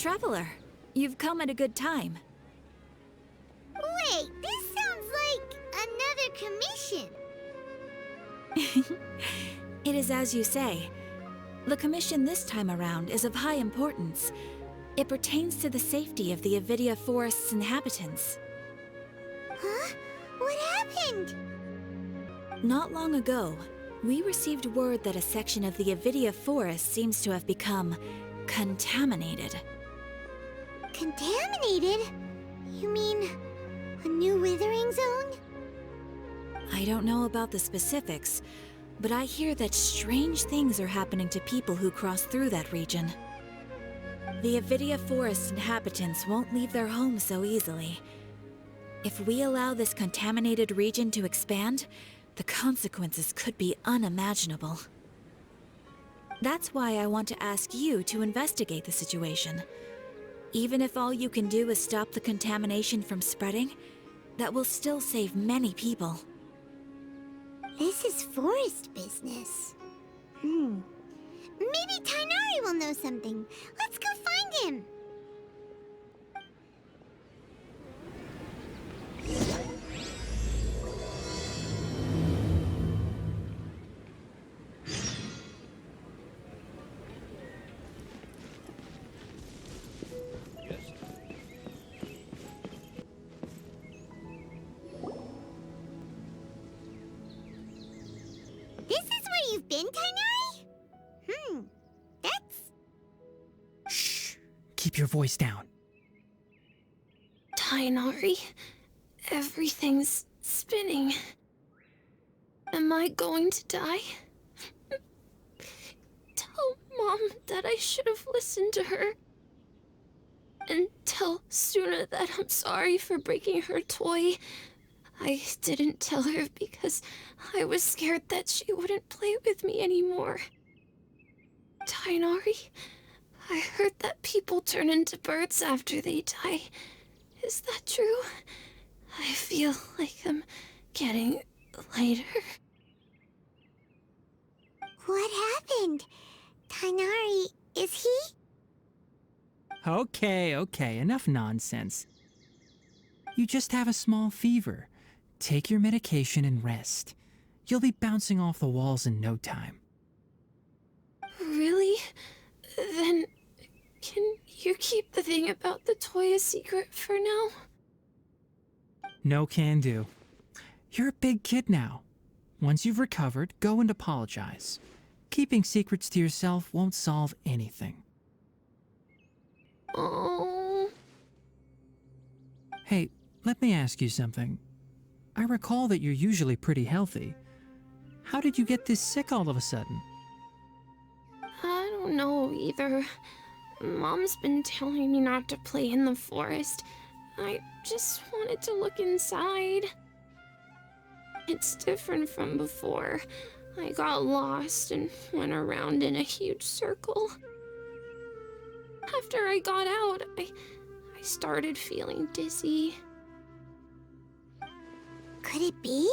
Traveler, you've come at a good time. Wait, this sounds like another commission. It is as you say. The commission this time around is of high importance. It pertains to the safety of the Avidya Forest's inhabitants. Huh? What happened? Not long ago, we received word that a section of the Avidya Forest seems to have become contaminated. Contaminated? You mean a new withering zone? I don't know about the specifics, but I hear that strange things are happening to people who cross through that region. The Avidya Forest inhabitants won't leave their homes so easily. If we allow this contaminated region to expand, the consequences could be unimaginable. That's why I want to ask you to investigate the situation. Even if all you can do is stop the contamination from spreading, that will still save many people. This is forest business. Maybe Tighnari will know something. Let's go find him. This is where you've been, Tighnari? That's... Shh! Keep your voice down. Tighnari, everything's spinning. Am I going to die? Tell Mom that I should have listened to her. And tell Suna that I'm sorry for breaking her toy. I didn't tell her because I was scared that she wouldn't play with me anymore. Tighnari, I heard that people turn into birds after they die. Is that true? I feel like I'm getting lighter. What happened? Tighnari, is he? Okay, enough nonsense. You just have a small fever. Take your medication and rest. You'll be bouncing off the walls in no time. Really? Then, can you keep the thing about the toy a secret for now? No can do. You're a big kid now. Once you've recovered, go and apologize. Keeping secrets to yourself won't solve anything. Oh. Hey, let me ask you something. I recall that you're usually pretty healthy. How did you get this sick all of a sudden? I don't know either. Mom's been telling me not to play in the forest. I just wanted to look inside. It's different from before. I got lost and went around in a huge circle. After I got out, I started feeling dizzy. Could it be?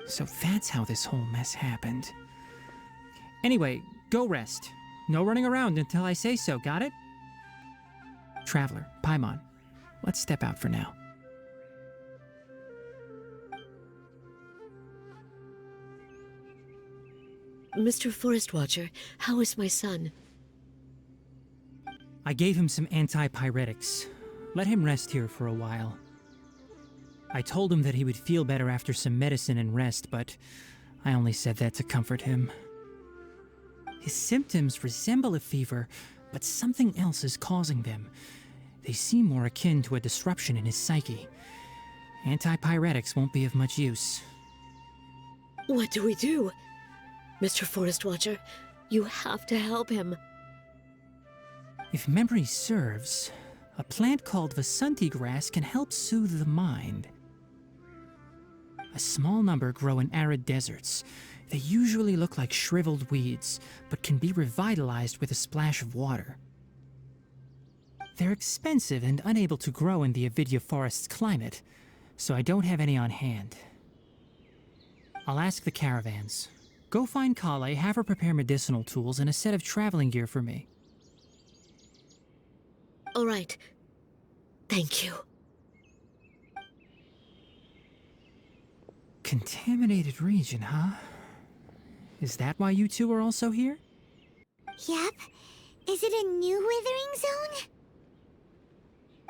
So that's how this whole mess happened. Anyway, go rest. No running around until I say so, got it? Traveler, Paimon, let's step out for now. Mr. Forest Watcher, how is my son? I gave him some antipyretics. Let him rest here for a while. I told him that he would feel better after some medicine and rest, but I only said that to comfort him. His symptoms resemble a fever, but something else is causing them. They seem more akin to a disruption in his psyche. Antipyretics won't be of much use. What do we do? Mr. Forest Watcher, you have to help him. If memory serves, a plant called Vasanti grass can help soothe the mind. A small number grow in arid deserts. They usually look like shriveled weeds, but can be revitalized with a splash of water. They're expensive and unable to grow in the Avidya Forest's climate, so I don't have any on hand. I'll ask the caravans. Go find Kale, have her prepare medicinal tools and a set of traveling gear for me. All right. Thank you. Contaminated region, huh? Is that why you two are also here? Yep. Is it a new withering zone?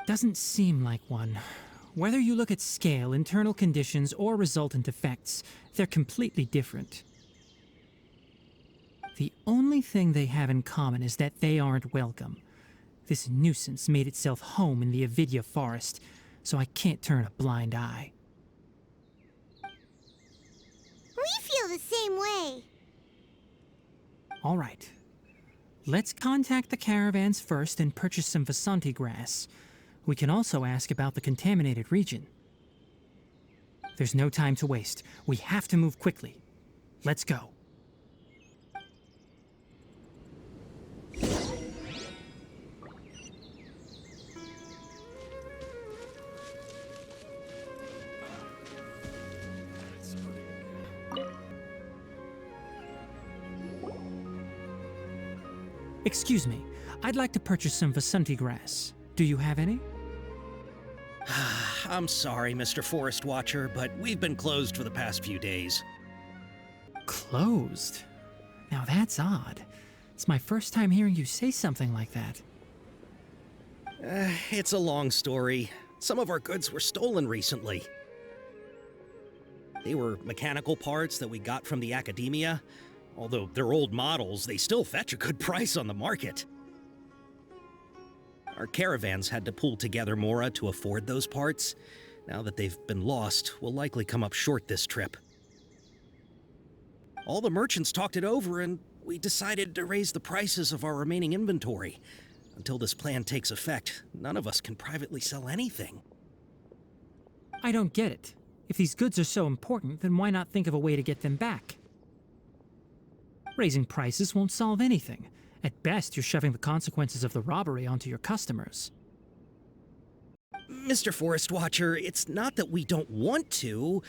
Doesn't seem like one. Whether you look at scale, internal conditions, or resultant effects, they're completely different. The only thing they have in common is that they aren't welcome. This nuisance made itself home in the Avidya Forest, so I can't turn a blind eye. We feel the same way. All right. Let's contact the caravans first and purchase some Vasanti grass. We can also ask about the contaminated region. There's no time to waste. We have to move quickly. Let's go. Excuse me, I'd like to purchase some Vasanti grass. Do you have any? I'm sorry, Mr. Forest Watcher, but we've been closed for the past few days. Closed? Now that's odd. It's my first time hearing you say something like that. It's a long story. Some of our goods were stolen recently. They were mechanical parts that we got from the academia. Although they're old models, they still fetch a good price on the market. Our caravans had to pull together more to afford those parts. Now that they've been lost, we'll likely come up short this trip. All the merchants talked it over, and we decided to raise the prices of our remaining inventory. Until this plan takes effect, none of us can privately sell anything. I don't get it. If these goods are so important, then why not think of a way to get them back? Raising prices won't solve anything. At best, you're shoving the consequences of the robbery onto your customers. Mr. Forest Watcher, it's not that we don't want to.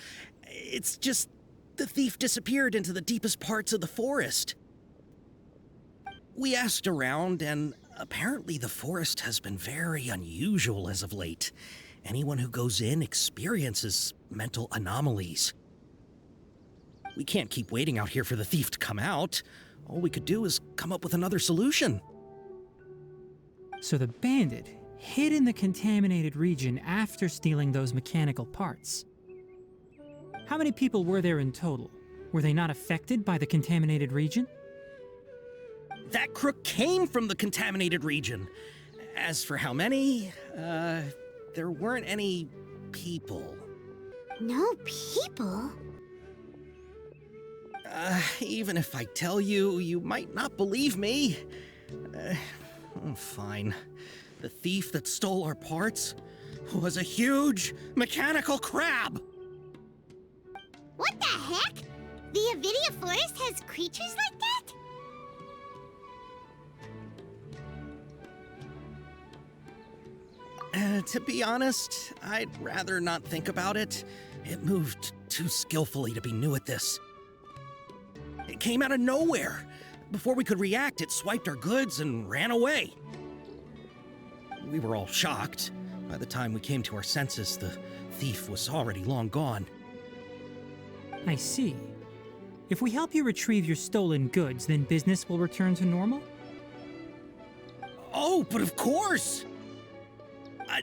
It's just the thief disappeared into the deepest parts of the forest. We asked around, and apparently the forest has been very unusual as of late. Anyone who goes in experiences mental anomalies. We can't keep waiting out here for the thief to come out. All we could do is come up with another solution. So the bandit hid in the contaminated region after stealing those mechanical parts. How many people were there in total? Were they not affected by the contaminated region? That crook came from the contaminated region. As for how many, there weren't any people. No people? Even if I tell you, you might not believe me. Fine. The thief that stole our parts was a huge mechanical crab! What the heck? The Avidya Forest has creatures like that? To be honest, I'd rather not think about it. It moved too skillfully to be new at this. It came out of nowhere. Before we could react, it swiped our goods and ran away. We were all shocked. By the time we came to our senses, the thief was already long gone. I see. If we help you retrieve your stolen goods, then business will return to normal? Oh, but of course!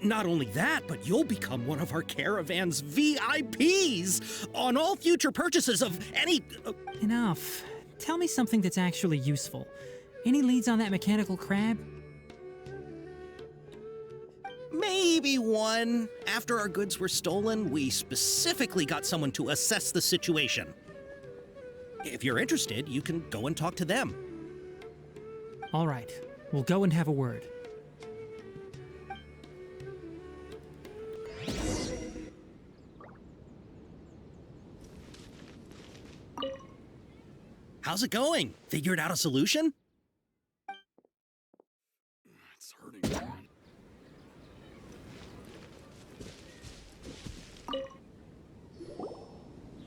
Not only that, but you'll become one of our caravan's VIPs on all future purchases of any... Enough. Tell me something that's actually useful. Any leads on that mechanical crab? Maybe one. After our goods were stolen, we specifically got someone to assess the situation. If you're interested, you can go and talk to them. All right. We'll go and have a word. How's it going? Figured out a solution? It's hurting me.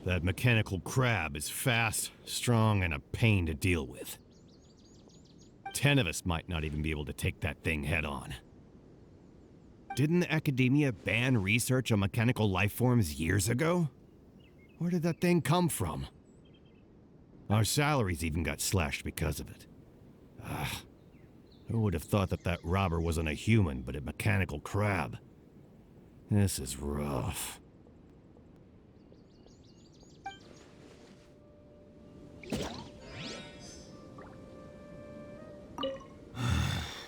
That mechanical crab is fast, strong, and a pain to deal with. 10 of us might not even be able to take that thing head on. Didn't the academia ban research on mechanical life forms years ago? Where did that thing come from? Our salaries even got slashed because of it. Who would have thought that that robber wasn't a human, but a mechanical crab? This is rough.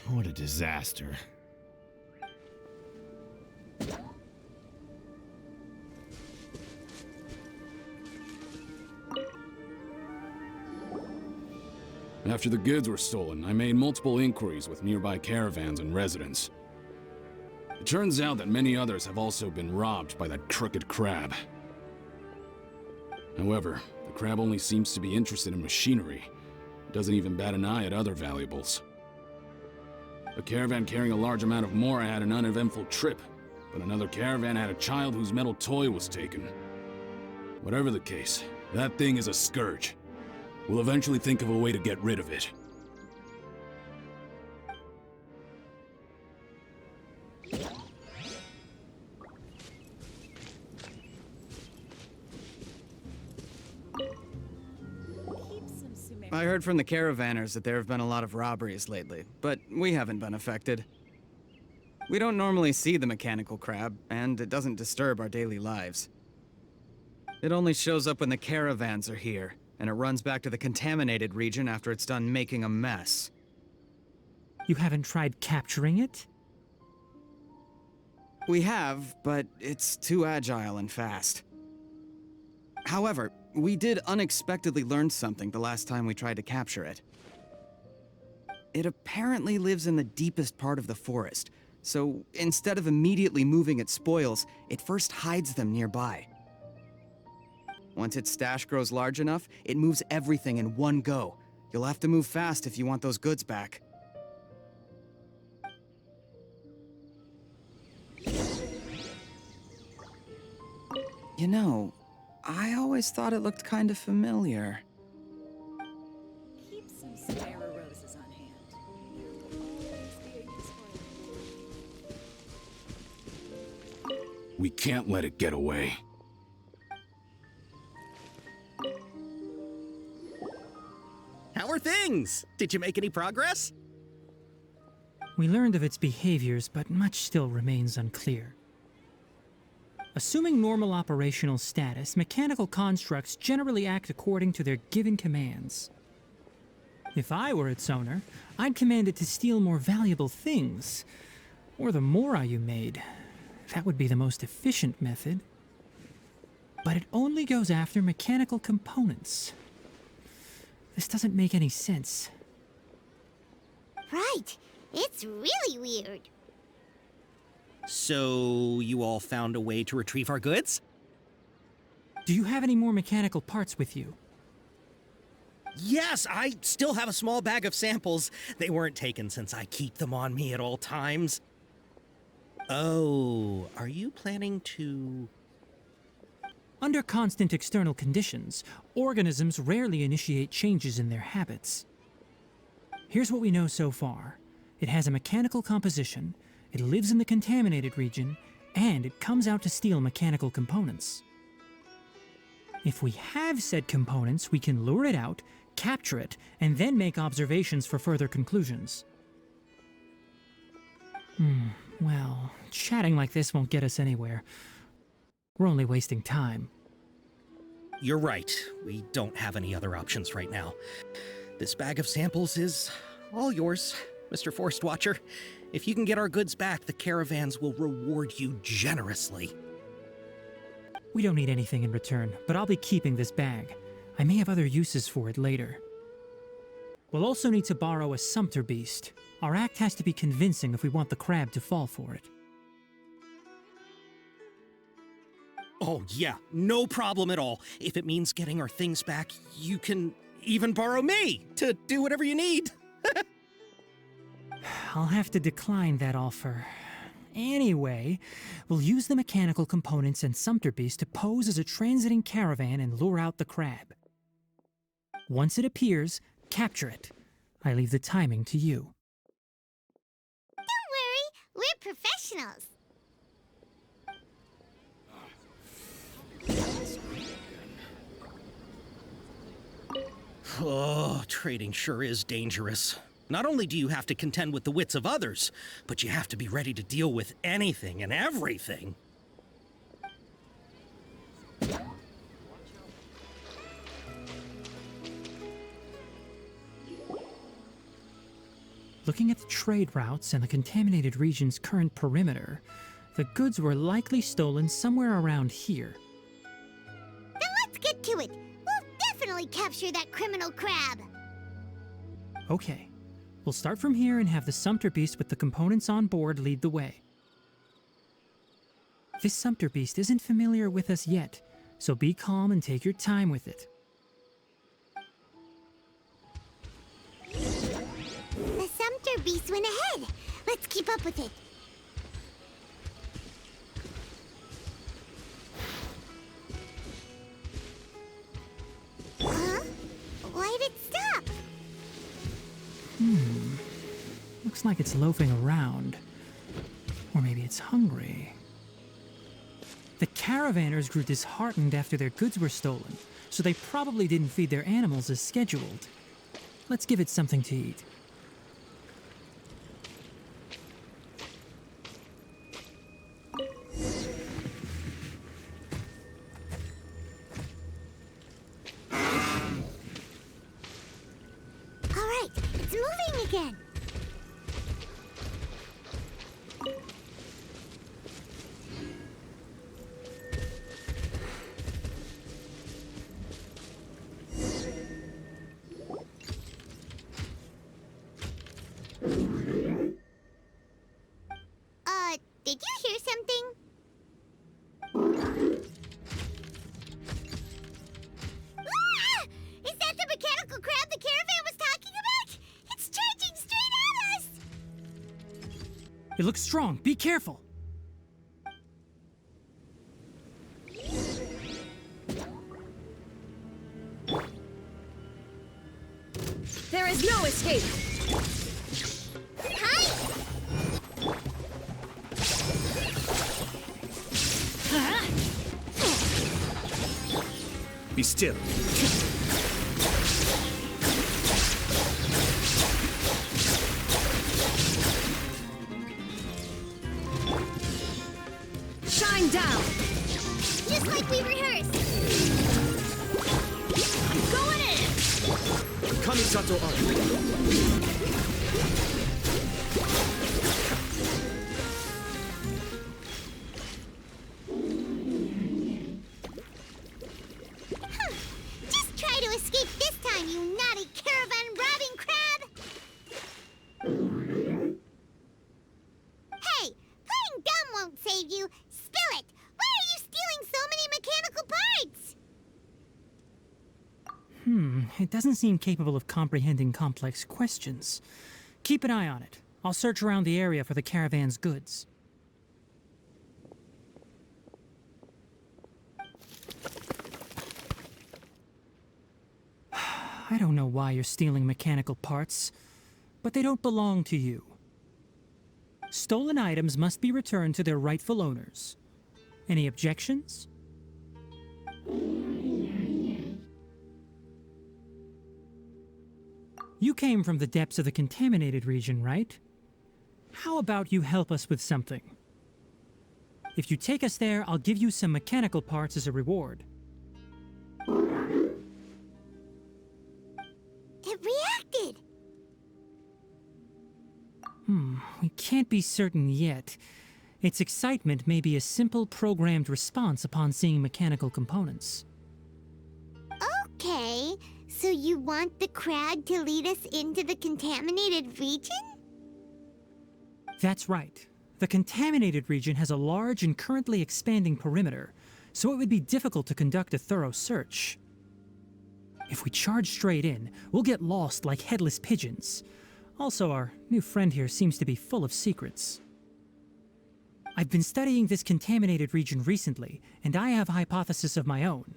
What a disaster. After the goods were stolen, I made multiple inquiries with nearby caravans and residents. It turns out that many others have also been robbed by that crooked crab. However, the crab only seems to be interested in machinery. It doesn't even bat an eye at other valuables. A caravan carrying a large amount of Mora had an uneventful trip, but another caravan had a child whose metal toy was taken. Whatever the case, that thing is a scourge. We'll eventually think of a way to get rid of it. I heard from the caravanners that there have been a lot of robberies lately, but we haven't been affected. We don't normally see the mechanical crab, and it doesn't disturb our daily lives. It only shows up when the caravans are here, and it runs back to the contaminated region after it's done making a mess. You haven't tried capturing it? We have, but it's too agile and fast. However, we did unexpectedly learn something the last time we tried to capture it. It apparently lives in the deepest part of the forest, so instead of immediately moving its spoils, it first hides them nearby. Once its stash grows large enough, it moves everything in one go. You'll have to move fast if you want those goods back. You know, I always thought it looked kind of familiar. Keep some Sumeru roses on hand. We can't let it get away. How are things? Did you make any progress? We learned of its behaviors, but much still remains unclear. Assuming normal operational status, mechanical constructs generally act according to their given commands. If I were its owner, I'd command it to steal more valuable things. Or the Mora you made. That would be the most efficient method. But it only goes after mechanical components. This doesn't make any sense. Right. It's really weird. So, you all found a way to retrieve our goods? Do you have any more mechanical parts with you? Yes, I still have a small bag of samples. They weren't taken since I keep them on me at all times. Oh, are you planning to... Under constant external conditions, organisms rarely initiate changes in their habits. Here's what we know so far. It has a mechanical composition, it lives in the contaminated region, and it comes out to steal mechanical components. If we have said components, we can lure it out, capture it, and then make observations for further conclusions. Well, chatting like this won't get us anywhere. We're only wasting time. You're right. We don't have any other options right now. This bag of samples is all yours, Mr. Forest Watcher. If you can get our goods back, the caravans will reward you generously. We don't need anything in return, but I'll be keeping this bag. I may have other uses for it later. We'll also need to borrow a sumpter beast. Our act has to be convincing if we want the crab to fall for it. Oh yeah, no problem at all. If it means getting our things back, you can even borrow me to do whatever you need. I'll have to decline that offer. Anyway, we'll use the mechanical components and Sumpter Beast to pose as a transiting caravan and lure out the crab. Once it appears, capture it. I leave the timing to you. Don't worry, we're professionals. Oh, trading sure is dangerous. Not only do you have to contend with the wits of others, but you have to be ready to deal with anything and everything. Looking at the trade routes and the contaminated region's current perimeter, the goods were likely stolen somewhere around here. Then let's get to it. We'll definitely capture that criminal crab. Okay, we'll start from here and have the Sumpter Beast with the components on board lead the way. This Sumpter Beast isn't familiar with us yet, so be calm and take your time with it. The Sumpter Beast went ahead. Let's keep up with it. Huh? Why'd it stop? Looks like it's loafing around. Or maybe it's hungry. The caravanners grew disheartened after their goods were stolen, so they probably didn't feed their animals as scheduled. Let's give it something to eat. All right, it's moving again. Did you hear something? Ah! Is that the mechanical crab the caravan was talking about? It's charging straight at us! It looks strong. Be careful. There is no escape! Be still. Shine down! Just like we rehearsed. I'm going in! Kamisato Archon. Just try to escape this time, you naughty caravan-robbing crab! Hey, playing dumb won't save you. Spill it! Why are you stealing so many mechanical parts? It doesn't seem capable of comprehending complex questions. Keep an eye on it. I'll search around the area for the caravan's goods. I don't know why you're stealing mechanical parts, but they don't belong to you. Stolen items must be returned to their rightful owners. Any objections? You came from the depths of the contaminated region, right? How about you help us with something? If you take us there, I'll give you some mechanical parts as a reward. It reacted! We can't be certain yet. Its excitement may be a simple programmed response upon seeing mechanical components. Okay, so you want the crab to lead us into the contaminated region? That's right. The contaminated region has a large and currently expanding perimeter, so it would be difficult to conduct a thorough search. If we charge straight in, we'll get lost like headless pigeons. Also, our new friend here seems to be full of secrets. I've been studying this contaminated region recently, and I have a hypothesis of my own.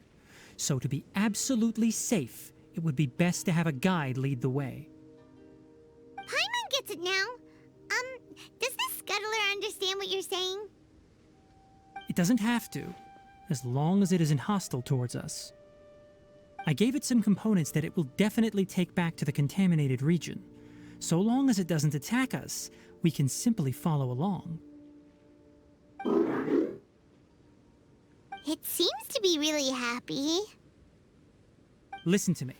So to be absolutely safe, it would be best to have a guide lead the way. Paimon gets it now. Does the scuttler understand what you're saying? It doesn't have to, as long as it isn't hostile towards us. I gave it some components that it will definitely take back to the contaminated region. So long as it doesn't attack us, we can simply follow along. It seems to be really happy. Listen to me.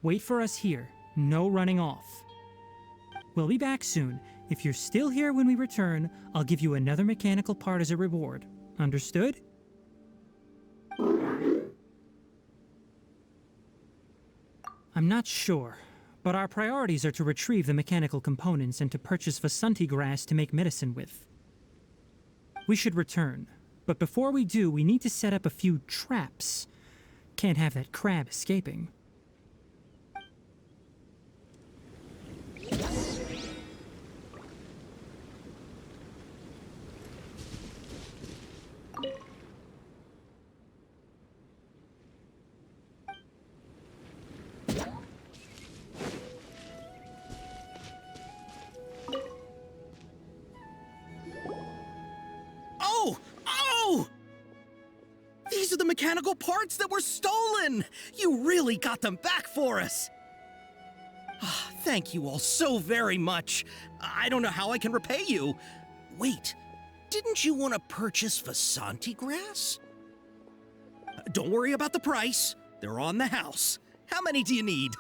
Wait for us here. No running off. We'll be back soon. If you're still here when we return, I'll give you another mechanical part as a reward. Understood? I'm not sure, but our priorities are to retrieve the mechanical components and to purchase Vasanti grass to make medicine with. We should return, but before we do, we need to set up a few traps. Can't have that crab escaping. These are the mechanical parts that were stolen! You really got them back for us! Thank you all so very much. I don't know how I can repay you. Wait, didn't you want to purchase Vasanti grass? Don't worry about the price. They're on the house. How many do you need?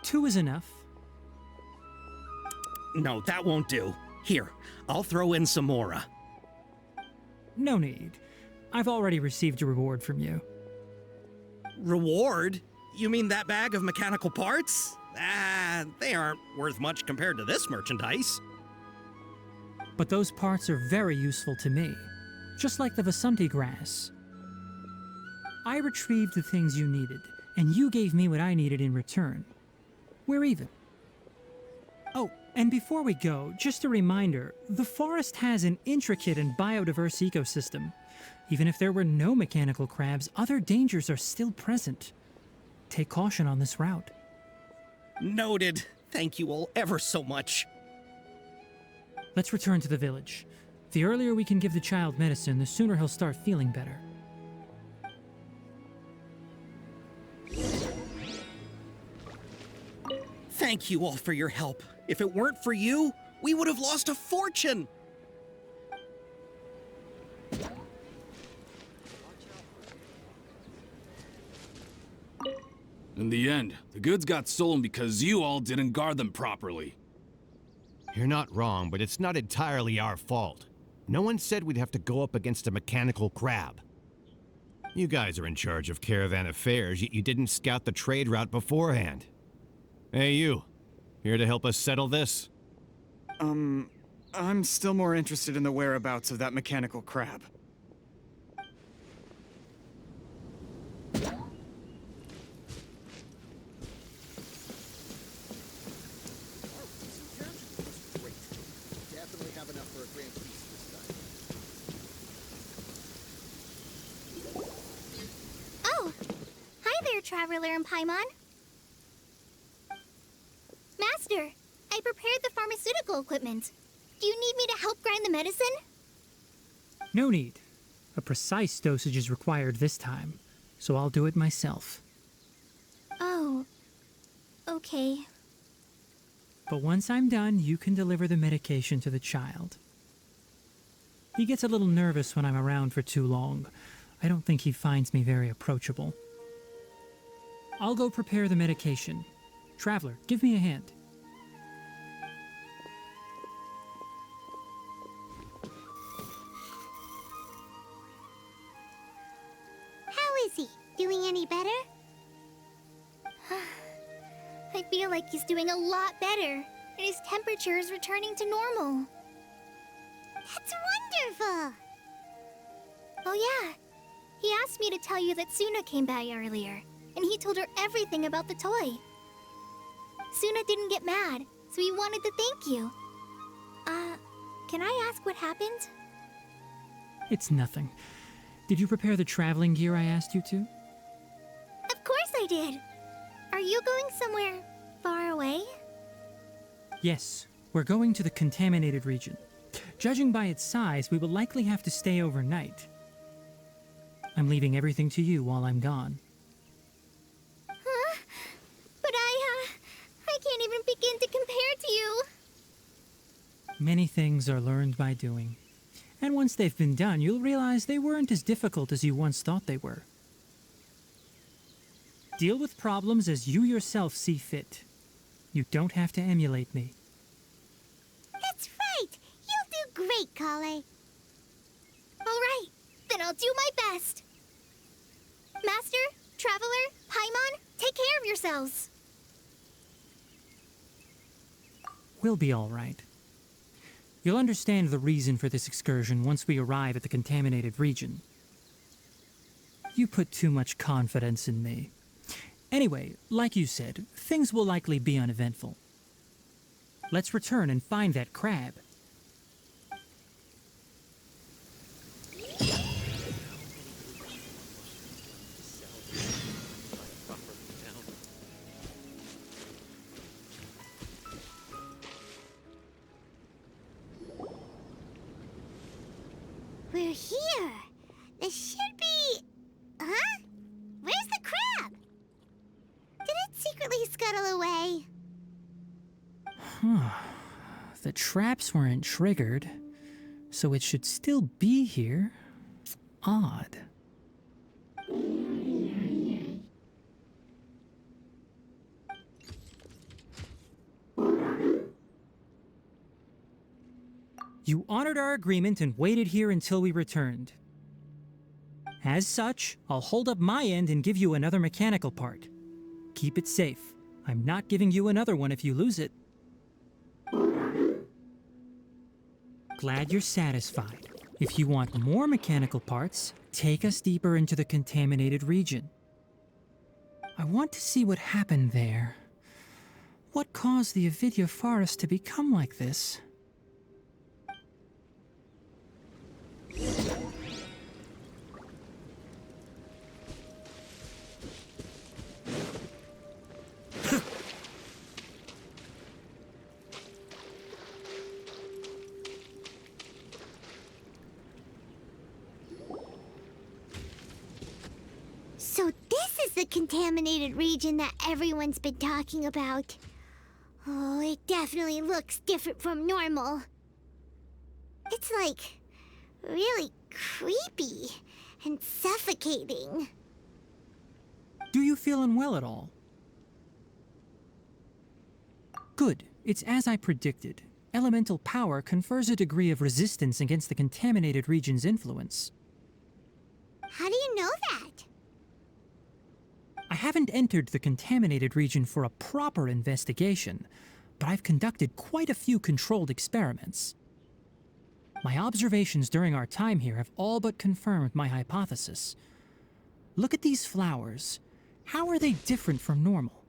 2 is enough. No, that won't do. Here, I'll throw in some more. No need. I've already received a reward from you. Reward? You mean that bag of mechanical parts? They aren't worth much compared to this merchandise. But those parts are very useful to me, just like the Vasanti grass. I retrieved the things you needed, and you gave me what I needed in return. We're even. Oh, and before we go, just a reminder, the forest has an intricate and biodiverse ecosystem. Even if there were no mechanical crabs, other dangers are still present. Take caution on this route. Noted. Thank you all ever so much. Let's return to the village. The earlier we can give the child medicine, the sooner he'll start feeling better. Thank you all for your help. If it weren't for you, we would have lost a fortune. In the end, the goods got stolen because you all didn't guard them properly. You're not wrong, but it's not entirely our fault. No one said we'd have to go up against a mechanical crab. You guys are in charge of caravan affairs, yet you didn't scout the trade route beforehand. Hey, you. Here to help us settle this? I'm still more interested in the whereabouts of that mechanical crab. Oh, hi there, Traveler and Paimon. Master, I prepared the pharmaceutical equipment. Do you need me to help grind the medicine? No need. A precise dosage is required this time, so I'll do it myself. Oh, okay. But once I'm done, you can deliver the medication to the child. He gets a little nervous when I'm around for too long. I don't think he finds me very approachable. I'll go prepare the medication. Traveler, give me a hand. How is he? Doing any better? I feel like he's doing a lot better, and his temperature is returning to normal. That's wonderful! Oh yeah, he asked me to tell you that Suna came by earlier, and he told her everything about the toy. Suna didn't get mad, so he wanted to thank you. Can I ask what happened? It's nothing. Did you prepare the traveling gear I asked you to? Of course I did. Are you going somewhere far away? Yes, we're going to the contaminated region. Judging by its size, we will likely have to stay overnight. I'm leaving everything to you while I'm gone. Huh? But I can't even begin to compare to you. Many things are learned by doing. And once they've been done, you'll realize they weren't as difficult as you once thought they were. Deal with problems as you yourself see fit. You don't have to emulate me. That's right. You'll do great, Kale. All right, then I'll do my best. Master, Traveler, Paimon, take care of yourselves. We'll be all right. You'll understand the reason for this excursion once we arrive at the contaminated region. You put too much confidence in me. Anyway, like you said, things will likely be uneventful. Let's return and find that crab. We're here. This should be... Huh? Where's the crab? Did it secretly scuttle away? The traps weren't triggered, so it should still be here. Odd. You honored our agreement and waited here until we returned. As such, I'll hold up my end and give you another mechanical part. Keep it safe. I'm not giving you another one if you lose it. Glad you're satisfied. If you want more mechanical parts, take us deeper into the contaminated region. I want to see what happened there. What caused the Avidya Forest to become like this? So this is the contaminated region that everyone's been talking about. Oh, it definitely looks different from normal. It's like really creepy and suffocating. Do you feel unwell at all? Good. It's as I predicted. Elemental power confers a degree of resistance against the contaminated region's influence. How do you know that? I haven't entered the contaminated region for a proper investigation, but I've conducted quite a few controlled experiments. My observations during our time here have all but confirmed my hypothesis. Look at these flowers. How are they different from normal?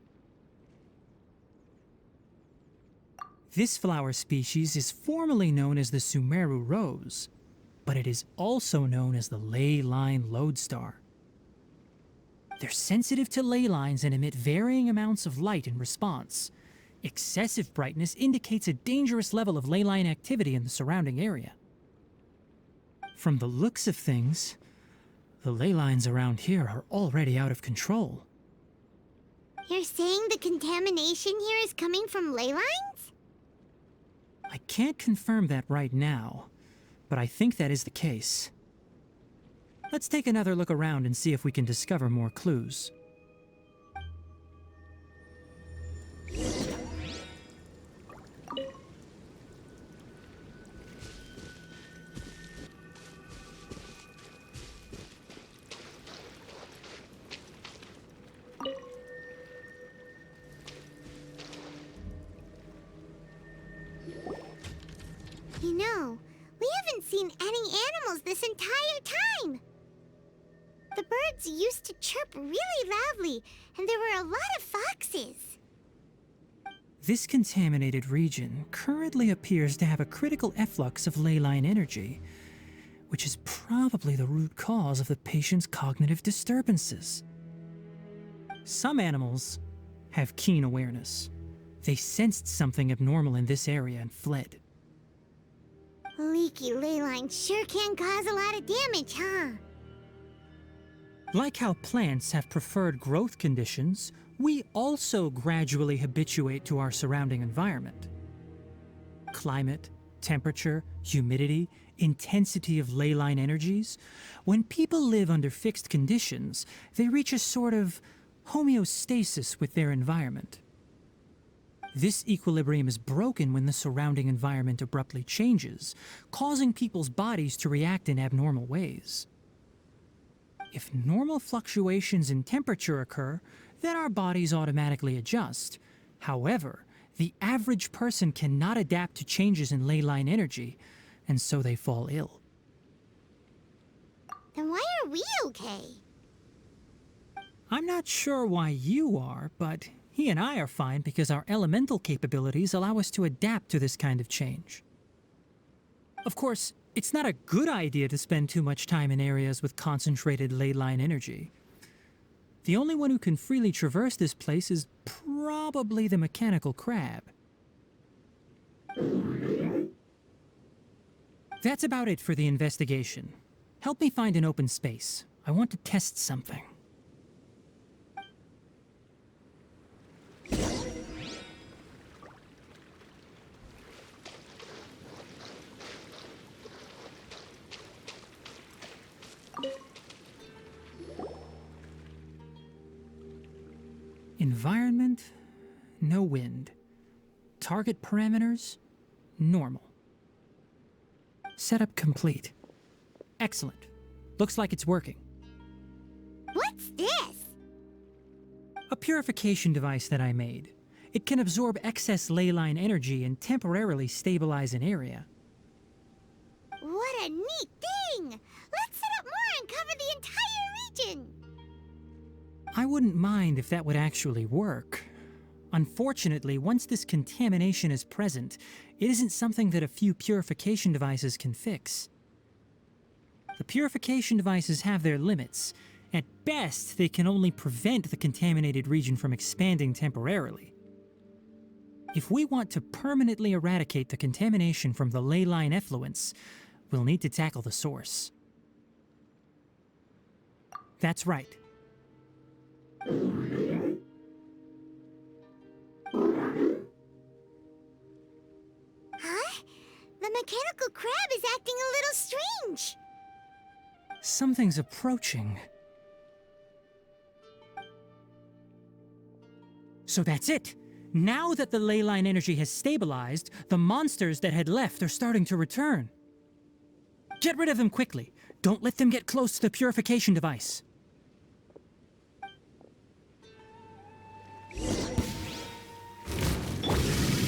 This flower species is formally known as the Sumeru rose, but it is also known as the ley line lodestar. They're sensitive to ley lines and emit varying amounts of light in response. Excessive brightness indicates a dangerous level of ley line activity in the surrounding area. From the looks of things, the ley lines around here are already out of control. You're saying the contamination here is coming from ley lines? I can't confirm that right now, but I think that is the case. Let's take another look around and see if we can discover more clues. You know, we haven't seen any animals this entire time. The birds used to chirp really loudly, and there were a lot of foxes. This contaminated region currently appears to have a critical efflux of ley line energy, which is probably the root cause of the patient's cognitive disturbances. Some animals have keen awareness. They sensed something abnormal in this area and fled. Leaky ley lines sure can cause a lot of damage, huh? Like how plants have preferred growth conditions, we also gradually habituate to our surrounding environment. Climate, temperature, humidity, intensity of ley line energies. When people live under fixed conditions, they reach a sort of homeostasis with their environment. This equilibrium is broken when the surrounding environment abruptly changes, causing people's bodies to react in abnormal ways. If normal fluctuations in temperature occur, then our bodies automatically adjust. However, the average person cannot adapt to changes in ley line energy, and so they fall ill. Then why are we okay? I'm not sure why you are, but he and I are fine because our elemental capabilities allow us to adapt to this kind of change. Of course, it's not a good idea to spend too much time in areas with concentrated ley line energy. The only one who can freely traverse this place is probably the mechanical crab. That's about it for the investigation. Help me find an open space. I want to test something. Environment, no wind. Target parameters, normal. Setup complete. Excellent. Looks like it's working. What's this? A purification device that I made. It can absorb excess ley line energy and temporarily stabilize an area. What a neat thing! Let's set up more and cover the entire region! I wouldn't mind if that would actually work. Unfortunately, once this contamination is present, it isn't something that a few purification devices can fix. The purification devices have their limits. At best, they can only prevent the contaminated region from expanding temporarily. If we want to permanently eradicate the contamination from the ley line effluents, we'll need to tackle the source. That's right. Huh? The mechanical crab is acting a little strange. Something's approaching. So that's it. Now that the ley line energy has stabilized, the monsters that had left are starting to return. Get rid of them quickly. Don't let them get close to the purification device.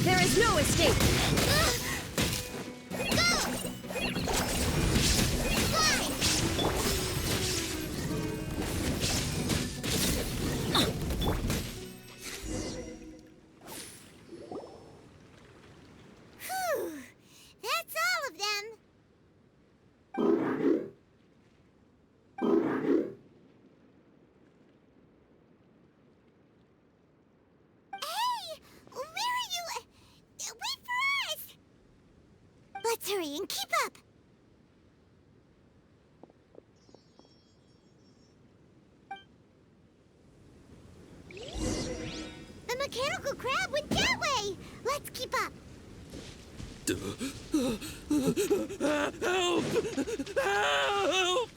There is no escape! That's all of them. Hey! Where are you? Wait for us! Let's hurry and keep up. The mechanical crab went that way! Let's keep up. Help! Help!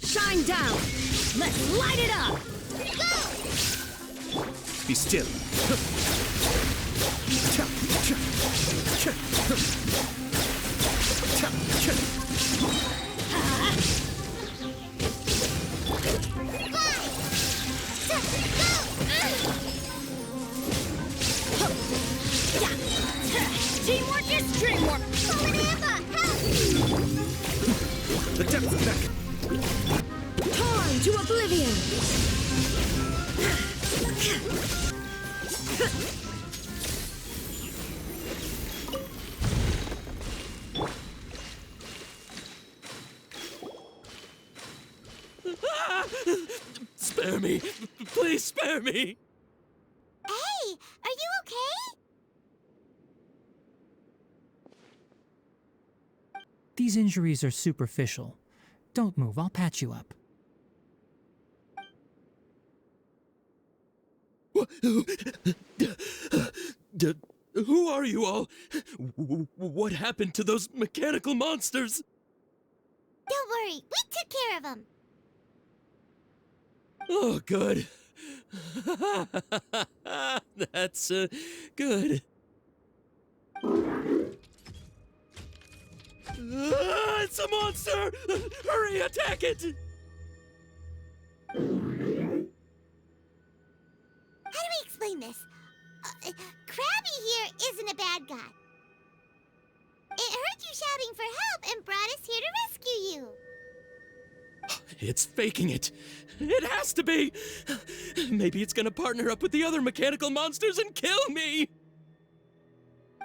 Shine down! Let's light it up! Be still. Teamwork is dreamwork! The depth's back. Time! into oblivion! Spare me! Please spare me! Hey, are you okay? These injuries are superficial. Don't move, I'll patch you up. Who are you all? What happened to those mechanical monsters? Don't worry, we took care of them. Oh, good. That's, good. It's a monster! Hurry, attack it! How do we explain this? Krabby here isn't a bad guy. It heard you shouting for help and brought us here to rescue you. It's faking it. It has to be. Maybe it's gonna partner up with the other mechanical monsters and kill me.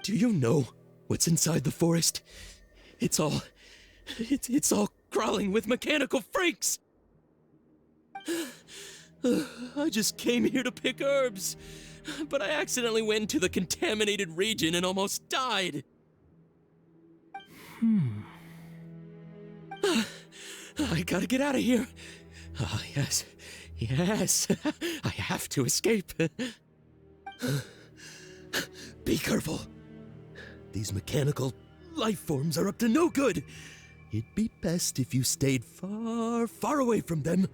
Do you know what's inside the forest? It's all crawling with mechanical freaks. I just came here to pick herbs, but I accidentally went into the contaminated region and almost died. I gotta get out of here. Oh, yes. Yes. I have to escape. Be careful. These mechanical life forms are up to no good. It'd be best if you stayed far, far away from them.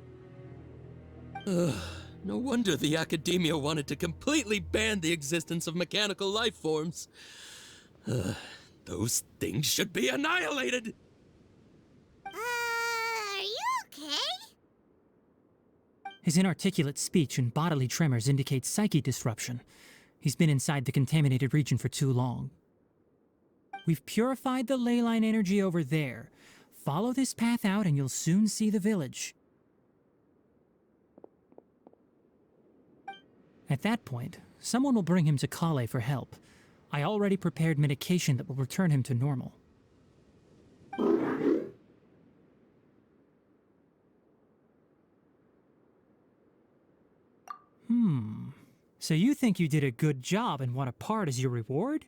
No wonder the academia wanted to completely ban the existence of mechanical life forms. Those things should be annihilated. Are you okay? His inarticulate speech and bodily tremors indicate psyche disruption. He's been inside the contaminated region for too long. We've purified the ley line energy over there. Follow this path out and you'll soon see the village. At that point, someone will bring him to Kale for help. I already prepared medication that will return him to normal. So you think you did a good job and want a part as your reward?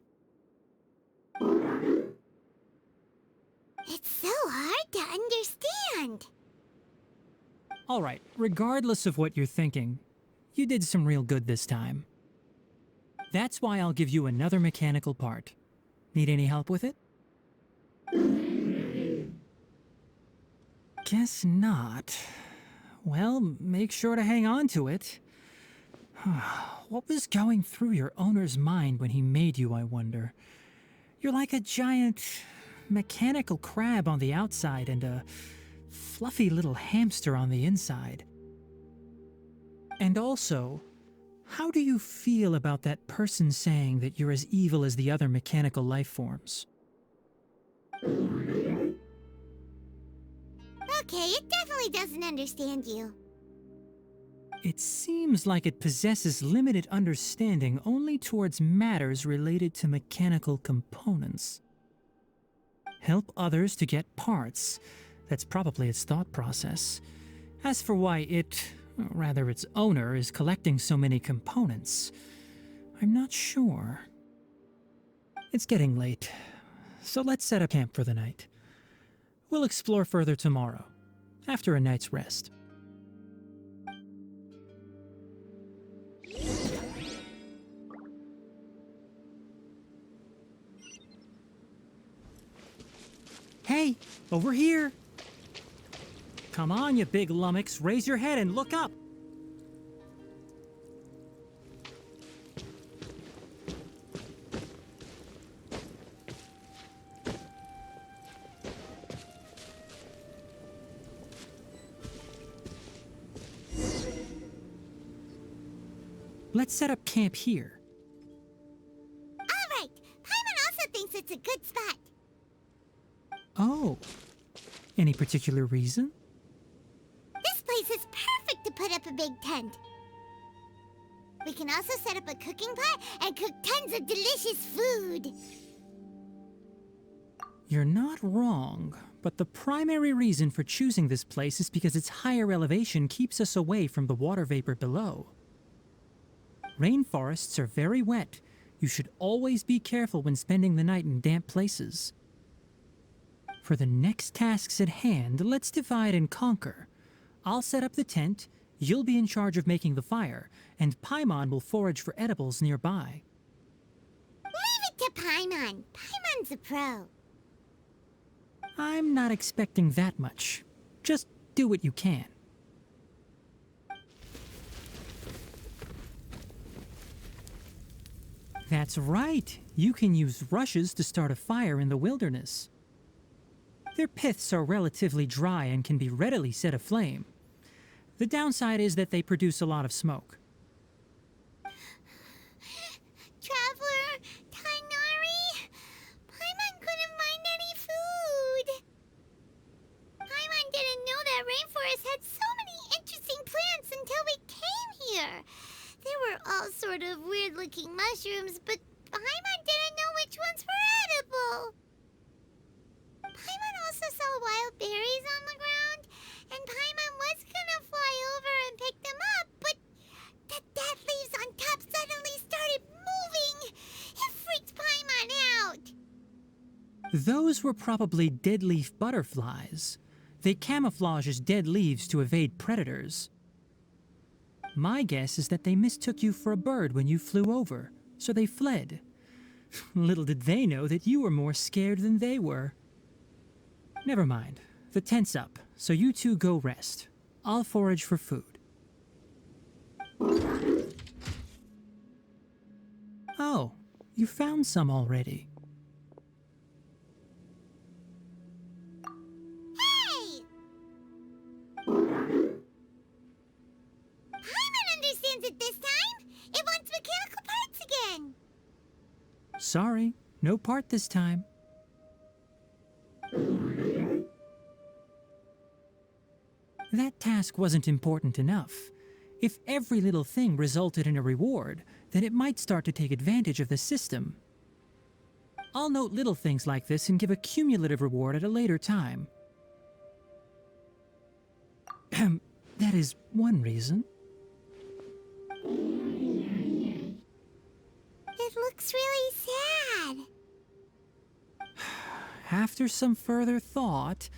It's so hard to understand. Alright, regardless of what you're thinking, you did some real good this time. That's why I'll give you another mechanical part. Need any help with it? Guess not. Well, make sure to hang on to it. What was going through your owner's mind when he made you, I wonder? You're like a giant mechanical crab on the outside and a fluffy little hamster on the inside. And also, how do you feel about that person saying that you're as evil as the other mechanical life forms? Okay, it definitely doesn't understand you. It seems like it possesses limited understanding only towards matters related to mechanical components. Help others to get parts. That's probably its thought process. As for why it, or rather its owner, is collecting so many components, I'm not sure. It's getting late, so let's set up camp for the night. We'll explore further tomorrow, after a night's rest. Hey, over here! Come on, you big lummox, raise your head and look up! Let's set up camp here. All right, Paimon also thinks it's a good spot. Oh. Any particular reason? This place is big tent. We can also set up a cooking pot and cook tons of delicious food. You're not wrong, but the primary reason for choosing this place is because its higher elevation keeps us away from the water vapor below. Rainforests are very wet. You should always be careful when spending the night in damp places. For the next tasks at hand, let's divide and conquer. I'll set up the tent, you'll be in charge of making the fire, and Paimon will forage for edibles nearby. Leave it to Paimon. Paimon's a pro. I'm not expecting that much. Just do what you can. That's right. You can use rushes to start a fire in the wilderness. Their piths are relatively dry and can be readily set aflame. The downside is that they produce a lot of smoke. Traveler, Tighnari, Paimon couldn't find any food. Paimon didn't know that rainforest had so many interesting plants until we came here. There were all sort of weird-looking mushrooms, but Paimon didn't know which ones were edible. Paimon also saw wild berries on the ground, and Paimon was gonna fly over and pick them up, but the dead leaves on top suddenly started moving. It freaked Paimon out. Those were probably dead leaf butterflies. They camouflage as dead leaves to evade predators. My guess is that they mistook you for a bird when you flew over, so they fled. Little did they know that you were more scared than they were. Never mind. The tent's up, so you two go rest. I'll forage for food. Oh, you found some already. Hey! Paimon understands it this time. It wants mechanical parts again. Sorry, no part this time. That task wasn't important enough. If every little thing resulted in a reward, then it might start to take advantage of the system. I'll note little things like this and give a cumulative reward at a later time. That is one reason. It looks really sad. After some further thought,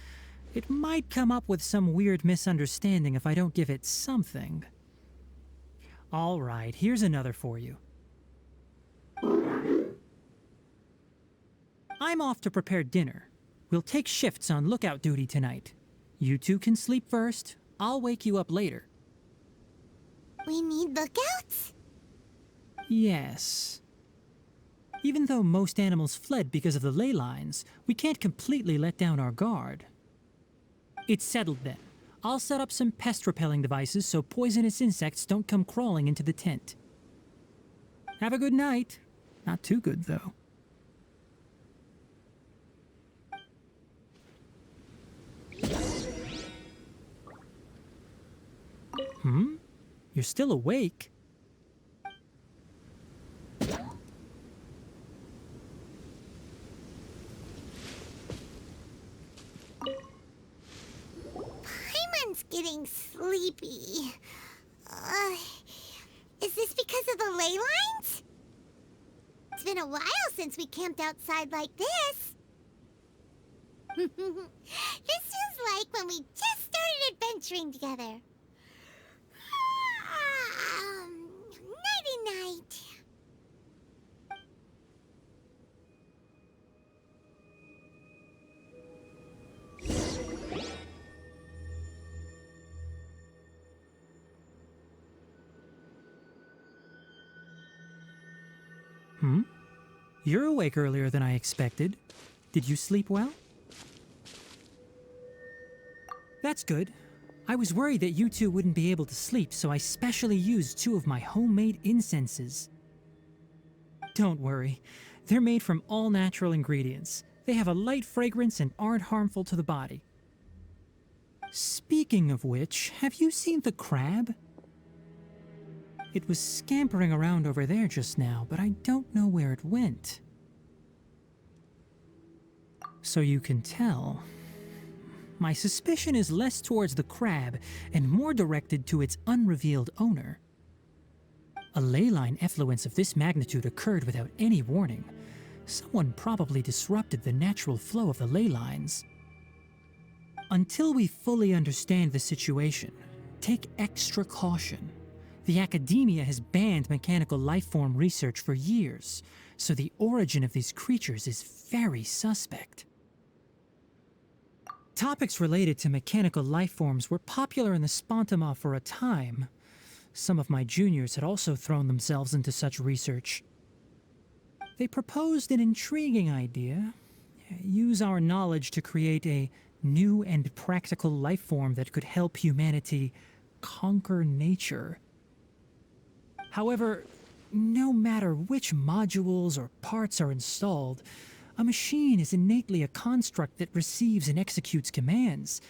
it might come up with some weird misunderstanding if I don't give it something. All right, here's another for you. I'm off to prepare dinner. We'll take shifts on lookout duty tonight. You two can sleep first. I'll wake you up later. We need lookouts? Yes. Even though most animals fled because of the ley lines, we can't completely let down our guard. It's settled then. I'll set up some pest-repelling devices so poisonous insects don't come crawling into the tent. Have a good night. Not too good, though. You're still awake? Paimon's getting sleepy. Is this because of the ley lines? It's been a while since we camped outside like this. This is like when we just started adventuring together. Nighty-night. You're awake earlier than I expected. Did you sleep well? That's good. I was worried that you two wouldn't be able to sleep, so I specially used 2 of my homemade incenses. Don't worry. They're made from all natural ingredients. They have a light fragrance and aren't harmful to the body. Speaking of which, have you seen the crab? It was scampering around over there just now, but I don't know where it went. So you can tell, my suspicion is less towards the crab and more directed to its unrevealed owner. A ley line effluence of this magnitude occurred without any warning. Someone probably disrupted the natural flow of the ley lines. Until we fully understand the situation, take extra caution. The academia has banned mechanical lifeform research for years, so the origin of these creatures is very suspect. Topics related to mechanical lifeforms were popular in the Spontama for a time. Some of my juniors had also thrown themselves into such research. They proposed an intriguing idea. Use our knowledge to create a new and practical lifeform that could help humanity conquer nature. However, no matter which modules or parts are installed, a machine is innately a construct that receives and executes commands.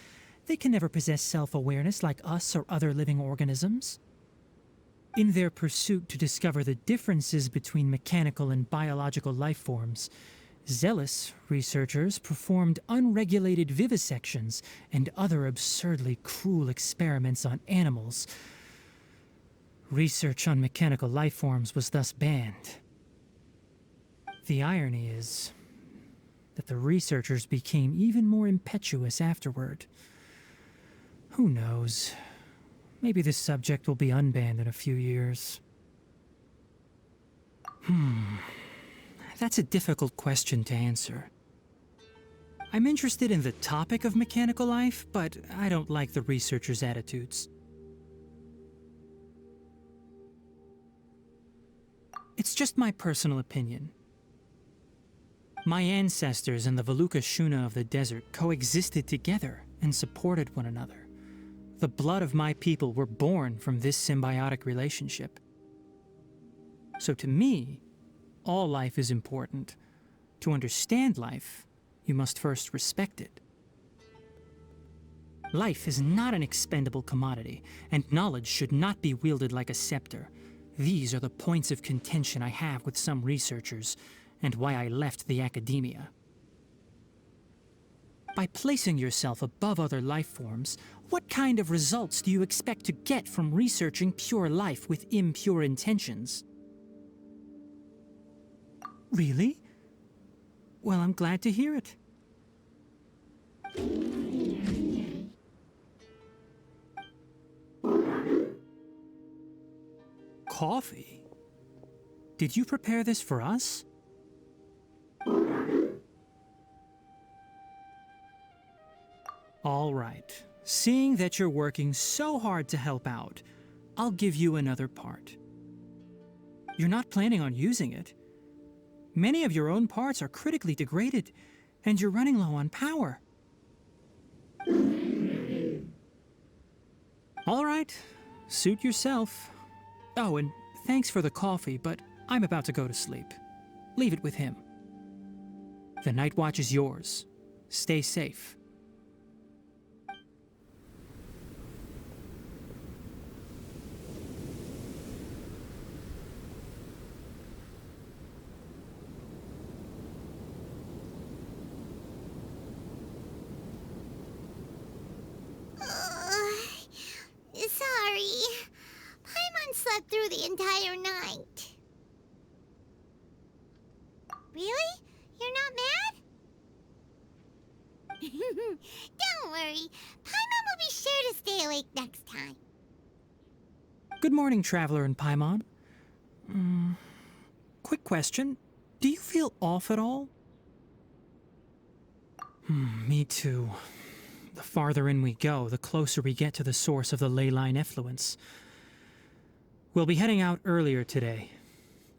They can never possess self-awareness like us or other living organisms. In their pursuit to discover the differences between mechanical and biological lifeforms, zealous researchers performed unregulated vivisections and other absurdly cruel experiments on animals. Research on mechanical lifeforms was thus banned. The irony is that the researchers became even more impetuous afterward. Who knows? Maybe this subject will be unbanned in a few years. That's a difficult question to answer. I'm interested in the topic of mechanical life, but I don't like the researchers' attitudes. It's just my personal opinion. My ancestors and the Veluca Shuna of the desert coexisted together and supported one another. The blood of my people were born from this symbiotic relationship. So to me, all life is important. To understand life, you must first respect it. Life is not an expendable commodity, and knowledge should not be wielded like a scepter. These are the points of contention I have with some researchers, and why I left the academia. By placing yourself above other life forms, what kind of results do you expect to get from researching pure life with impure intentions? Really? Well, I'm glad to hear it. Coffee? Did you prepare this for us? All right. Seeing that you're working so hard to help out, I'll give you another part. You're not planning on using it. Many of your own parts are critically degraded, and you're running low on power. All right. Suit yourself. Oh, and thanks for the coffee, but I'm about to go to sleep. Leave it with him. The night watch is yours. Stay safe. Sorry. Paimon slept through the entire night. Really? You're not mad? Don't worry. Paimon will be sure to stay awake next time. Good morning, Traveler and Paimon. Quick question. Do you feel off at all? Me too. The farther in we go, the closer we get to the source of the ley line effluence. We'll be heading out earlier today.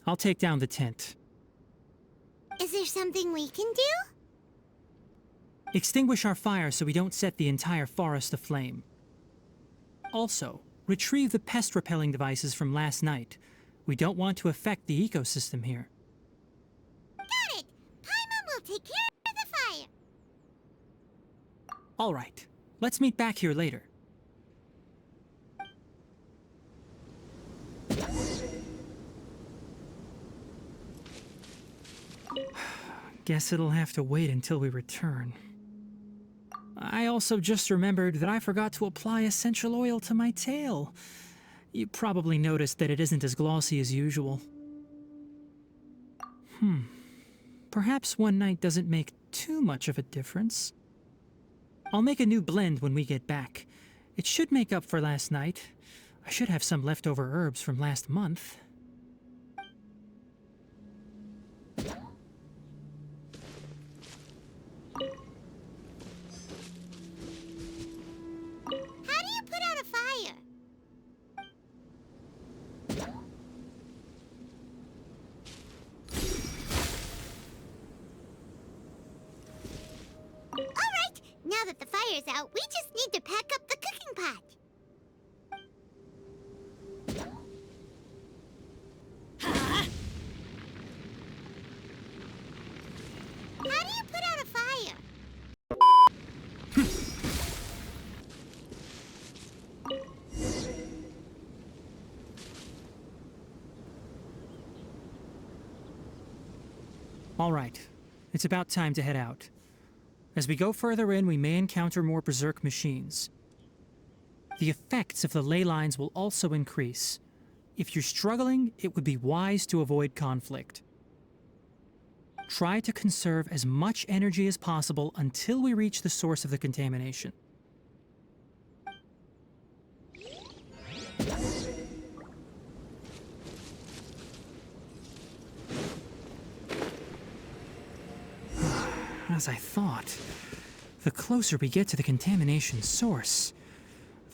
I'll take down the tent. Is there something we can do? Extinguish our fire so we don't set the entire forest aflame. Also, retrieve the pest-repelling devices from last night. We don't want to affect the ecosystem here. Got it! Paimon will take care of the fire. All right. Let's meet back here later. Guess it'll have to wait until we return. I also just remembered that I forgot to apply essential oil to my tail. You probably noticed that it isn't as glossy as usual. Perhaps one night doesn't make too much of a difference. I'll make a new blend when we get back. It should make up for last night. I should have some leftover herbs from last month. How do you put out a fire? All right, now that the fire's out, we just need to pack up the cooking pot. How do you put out a fire? All right, it's about time to head out. As we go further in, we may encounter more berserk machines. The effects of the ley lines will also increase. If you're struggling, it would be wise to avoid conflict. Try to conserve as much energy as possible until we reach the source of the contamination. As I thought, the closer we get to the contamination source,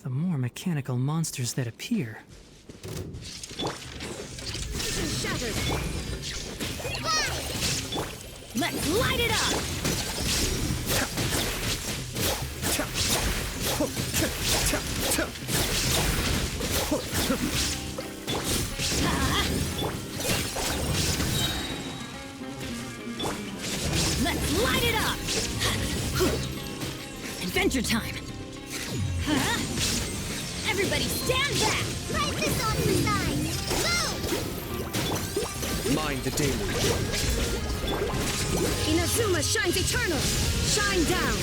the more mechanical monsters that appear. Shattered! Let's light it up! Let's light it up! Adventure time! Everybody stand back! Light this off the side! Move! Mind the deluge. Inazuma shines eternal! Shine down!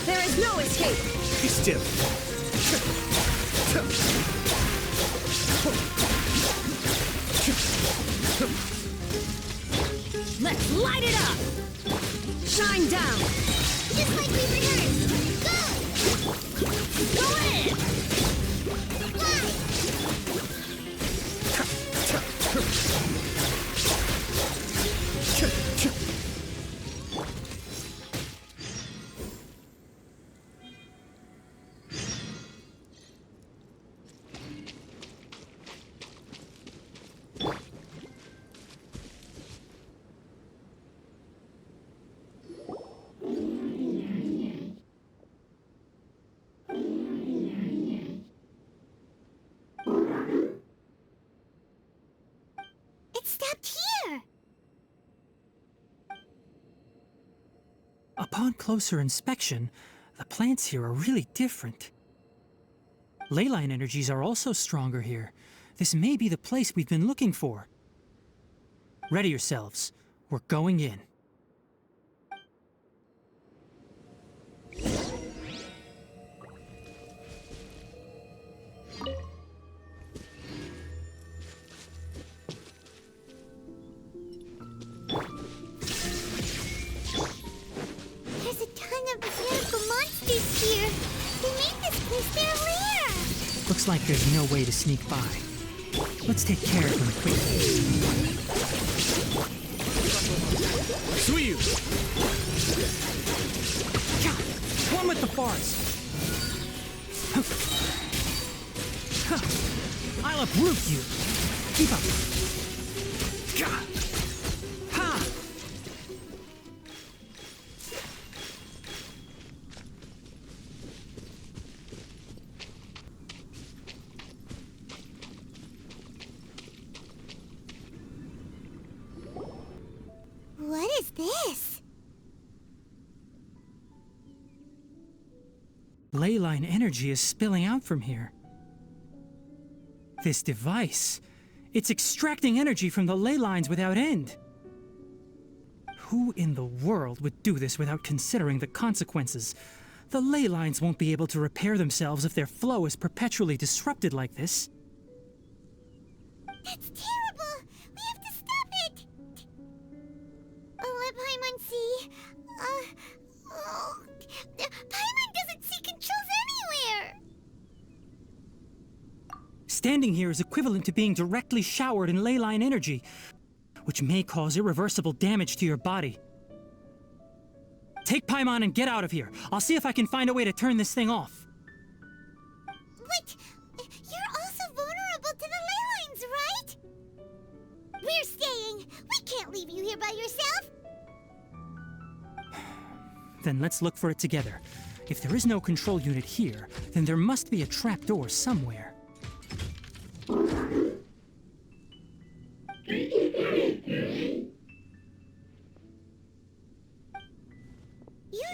There is no escape! Be still. Let's light it up! Shine down! Just like we rehearsed! Go! Go in! Fly! It stopped here! Upon closer inspection, the plants here are really different. Leyline energies are also stronger here. This may be the place we've been looking for. Ready yourselves. We're going in. There's a ton of mechanical monsters here. They made this place their lair. Looks like there's no way to sneak by. Let's take care of them quickly. Sumeru! One with the forest! I'll uproot you! Keep up! Ha! What is this? Leyline energy is spilling out from here. This device, it's extracting energy from the ley lines without end. Who in the world would do this without considering the consequences? The ley lines won't be able to repair themselves if their flow is perpetually disrupted like this. That's terrible! We have to stop it! Let Paimon see. Paimon doesn't see controls anywhere! Standing here is equivalent to being directly showered in leyline energy, which may cause irreversible damage to your body. Take Paimon and get out of here. I'll see if I can find a way to turn this thing off. But you're also vulnerable to the ley lines, right? We're staying. We can't leave you here by yourself. Then let's look for it together. If there is no control unit here, then there must be a trapdoor somewhere. You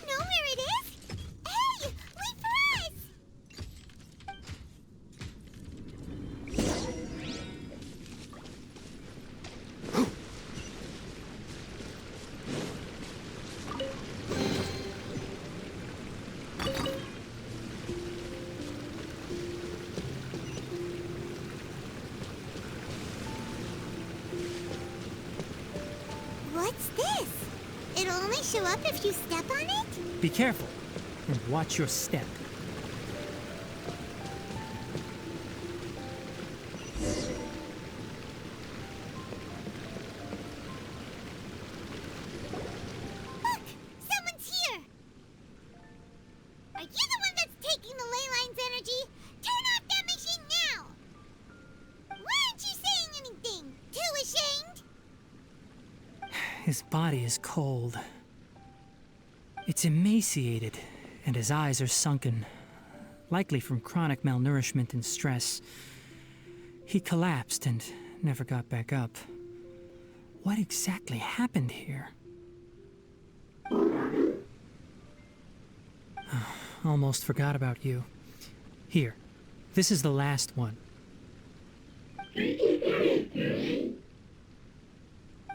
know where it is? Hey, wait for us! What's this? It'll only show up if you step on it? Be careful, and watch your step. Look! Someone's here! Are you the one that's taking the ley line's energy? Turn off that machine now! Why aren't you saying anything? Too ashamed? His body is cold. It's emaciated, and his eyes are sunken, likely from chronic malnourishment and stress. He collapsed and never got back up. What exactly happened here? Almost forgot about you. Here, this is the last one.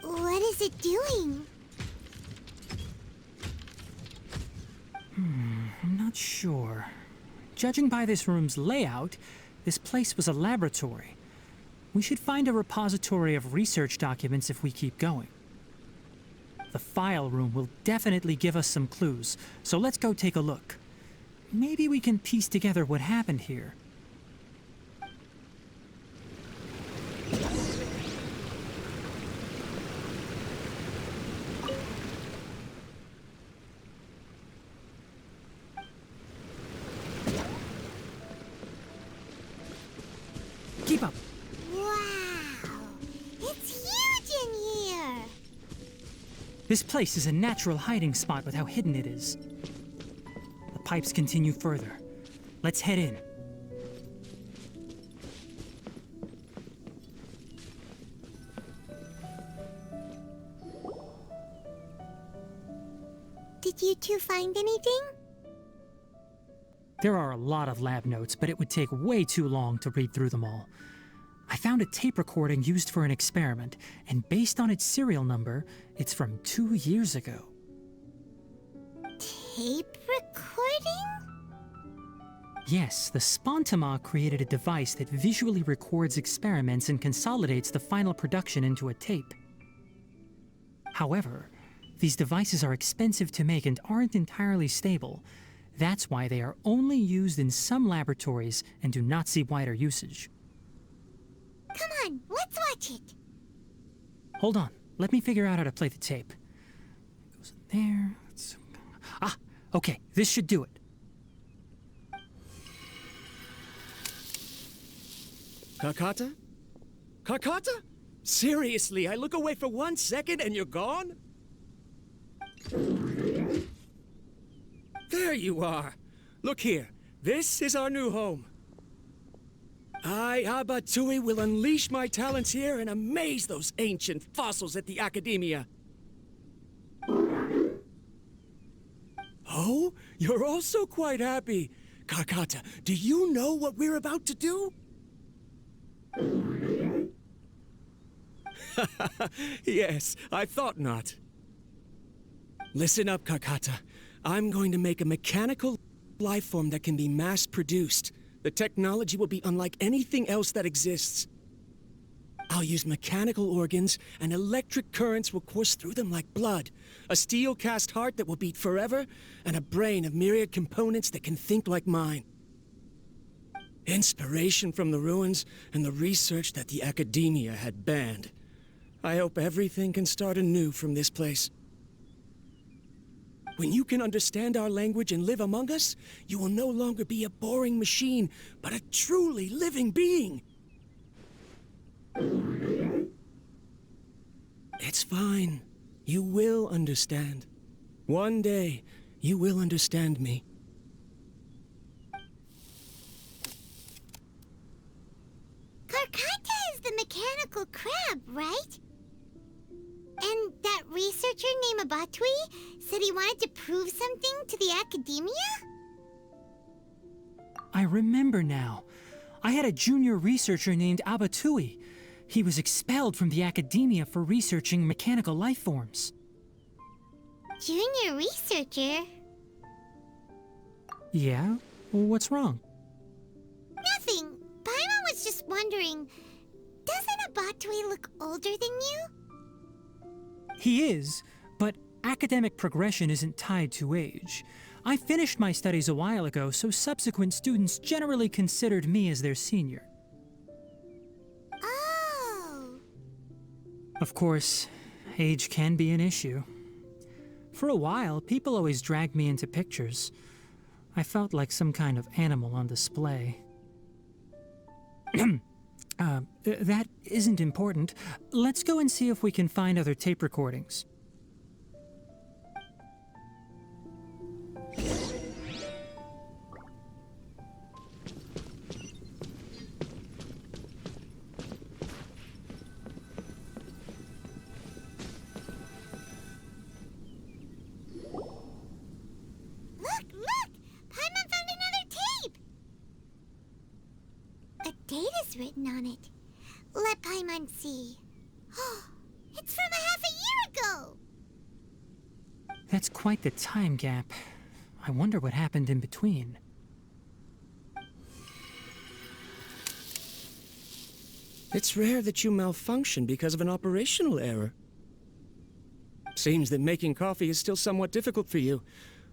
What is it doing? I'm not sure. Judging by this room's layout, this place was a laboratory. We should find a repository of research documents if we keep going. The file room will definitely give us some clues, so let's go take a look. Maybe we can piece together what happened here. Keep up. Wow! It's huge in here! This place is a natural hiding spot with how hidden it is. The pipes continue further. Let's head in. Did you two find anything? There are a lot of lab notes, but it would take way too long to read through them all. I found a tape recording used for an experiment, and based on its serial number, it's from 2 years ago. Tape recording? Yes, the Spontama created a device that visually records experiments and consolidates the final production into a tape. However, these devices are expensive to make and aren't entirely stable. That's why they are only used in some laboratories and do not see wider usage. Come on, let's watch it. Hold on, let me figure out how to play the tape. It goes in there. Ah, okay, this should do it. Kakata? Kakata? Seriously, I look away for 1 second and you're gone? There you are. Look here. This is our new home. I, Abatui, will unleash my talents here and amaze those ancient fossils at the Academia. Oh, you're also quite happy. Karkata, do you know what we're about to do? Yes, I thought not. Listen up, Karkata. I'm going to make a mechanical life form that can be mass-produced. The technology will be unlike anything else that exists. I'll use mechanical organs, and electric currents will course through them like blood. A steel-cast heart that will beat forever, and a brain of myriad components that can think like mine. Inspiration from the ruins and the research that the Academia had banned. I hope everything can start anew from this place. When you can understand our language and live among us, you will no longer be a boring machine, but a truly living being. It's fine. You will understand. One day, you will understand me. Karkata is the mechanical crab, right? And that researcher named Abatui said he wanted to prove something to the Academia? I remember now. I had a junior researcher named Abatui. He was expelled from the Academia for researching mechanical life forms. Junior researcher? Yeah? Well, what's wrong? Nothing. Paimon was just wondering, doesn't Abatui look older than you? He is, but academic progression isn't tied to age. I finished my studies a while ago, so subsequent students generally considered me as their senior. Oh. Of course, age can be an issue. For a while, people always dragged me into pictures. I felt like some kind of animal on display. That isn't important. Let's go and see if we can find other tape recordings. Look! Paimon found another tape! A date is written on it. Let Paimon see. It's from a half a year ago! That's quite the time gap. I wonder what happened in between. It's rare that you malfunction because of an operational error. Seems that making coffee is still somewhat difficult for you.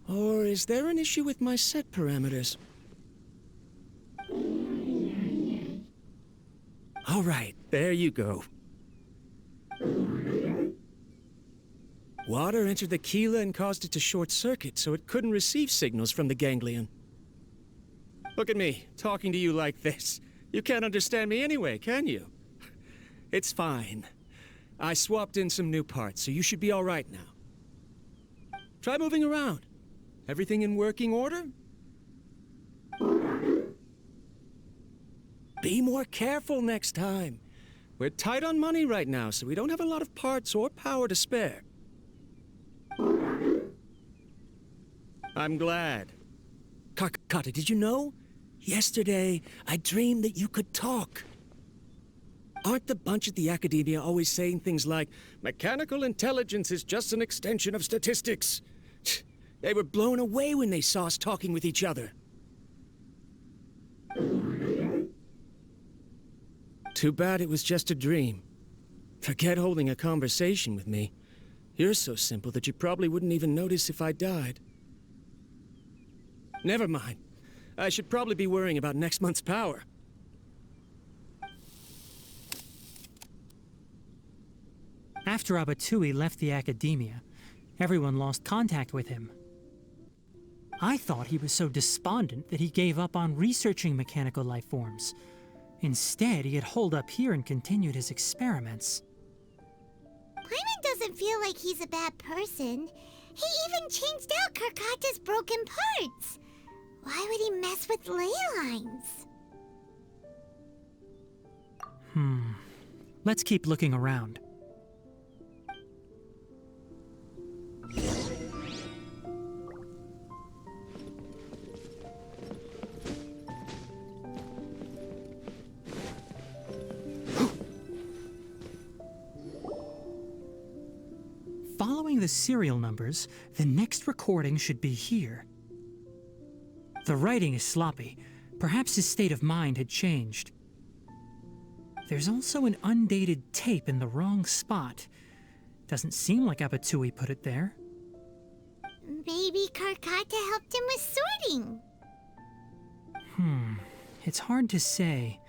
Or is there an issue with my set parameters? All right, there you go. Water entered the chela and caused it to short-circuit, so it couldn't receive signals from the ganglion. Look at me, talking to you like this. You can't understand me anyway, can you? It's fine. I swapped in some new parts, so you should be all right now. Try moving around. Everything in working order? Be more careful next time. We're tight on money right now, so we don't have a lot of parts or power to spare. I'm glad. Karkata, did you know? Yesterday, I dreamed that you could talk. Aren't the bunch at the Academia always saying things like, mechanical intelligence is just an extension of statistics? They were blown away when they saw us talking with each other. Too bad it was just a dream. Forget holding a conversation with me. You're so simple that you probably wouldn't even notice if I died. Never mind. I should probably be worrying about next month's power. After Abatui left the Academia, everyone lost contact with him. I thought he was so despondent that he gave up on researching mechanical life forms. Instead, he had holed up here and continued his experiments. Paimon doesn't feel like he's a bad person. He even changed out Karkata's broken parts. Why would he mess with ley lines? Let's keep looking around. the serial numbers, the next recording should be here. The writing is sloppy. Perhaps his state of mind had changed. There's also an undated tape in the wrong spot. Doesn't seem like Abatui put it there. Maybe Karkata helped him with sorting. It's hard to say.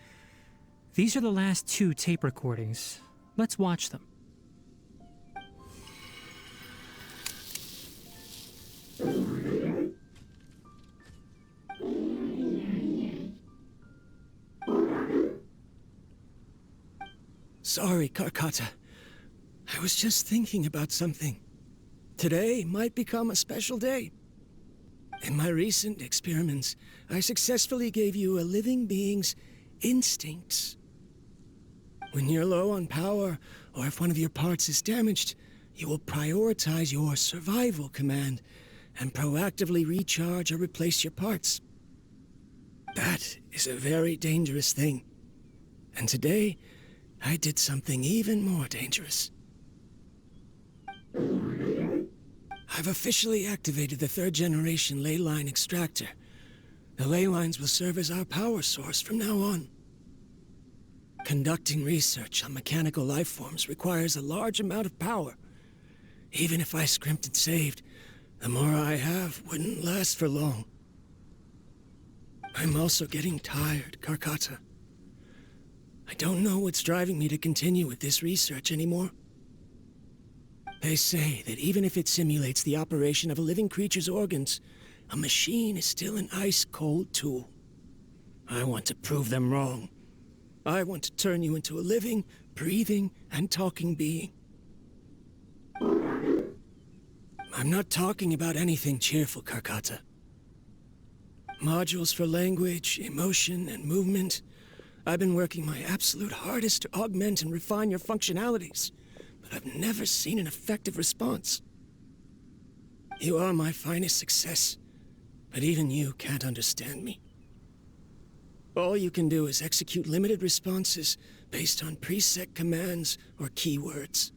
These are the last 2 tape recordings. Let's watch them. Sorry, Karkata. I was just thinking about something. Today might become a special day. In my recent experiments, I successfully gave you a living being's instincts. When you're low on power, or if one of your parts is damaged, you will prioritize your survival command and proactively recharge or replace your parts. That is a very dangerous thing. And today, I did something even more dangerous. I've officially activated the 3rd generation ley line extractor. The ley lines will serve as our power source from now on. Conducting research on mechanical life forms requires a large amount of power. Even if I scrimped and saved, the more I have wouldn't last for long. I'm also getting tired, Karkata. I don't know what's driving me to continue with this research anymore. They say that even if it simulates the operation of a living creature's organs, a machine is still an ice-cold tool. I want to prove them wrong. I want to turn you into a living, breathing, and talking being. I'm not talking about anything cheerful, Karkata. Modules for language, emotion, and movement. I've been working my absolute hardest to augment and refine your functionalities, but I've never seen an effective response. You are my finest success, but even you can't understand me. All you can do is execute limited responses based on preset commands or keywords.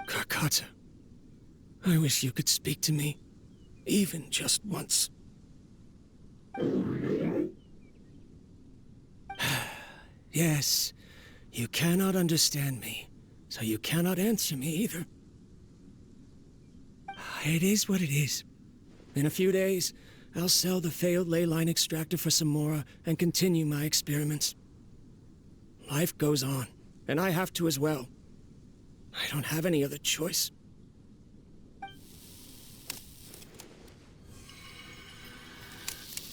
Karkata, I wish you could speak to me, even just once. Yes, you cannot understand me, so you cannot answer me either. It is what it is. In a few days, I'll sell the failed ley line extractor for some more and continue my experiments. Life goes on, and I have to as well. I don't have any other choice.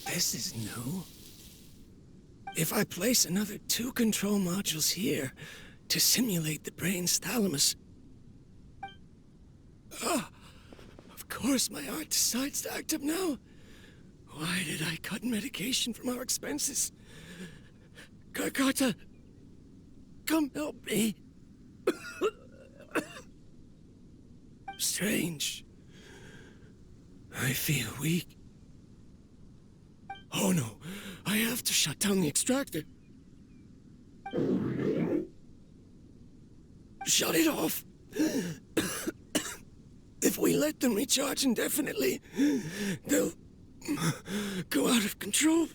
This is new. If I place another 2 control modules here to simulate the brain's thalamus... Of course my heart decides to act up now. Why did I cut medication from our expenses? Karkata, come help me. Strange. I feel weak. Oh no, I have to shut down the extractor. Shut it off. If we let them recharge indefinitely, they'll go out of control.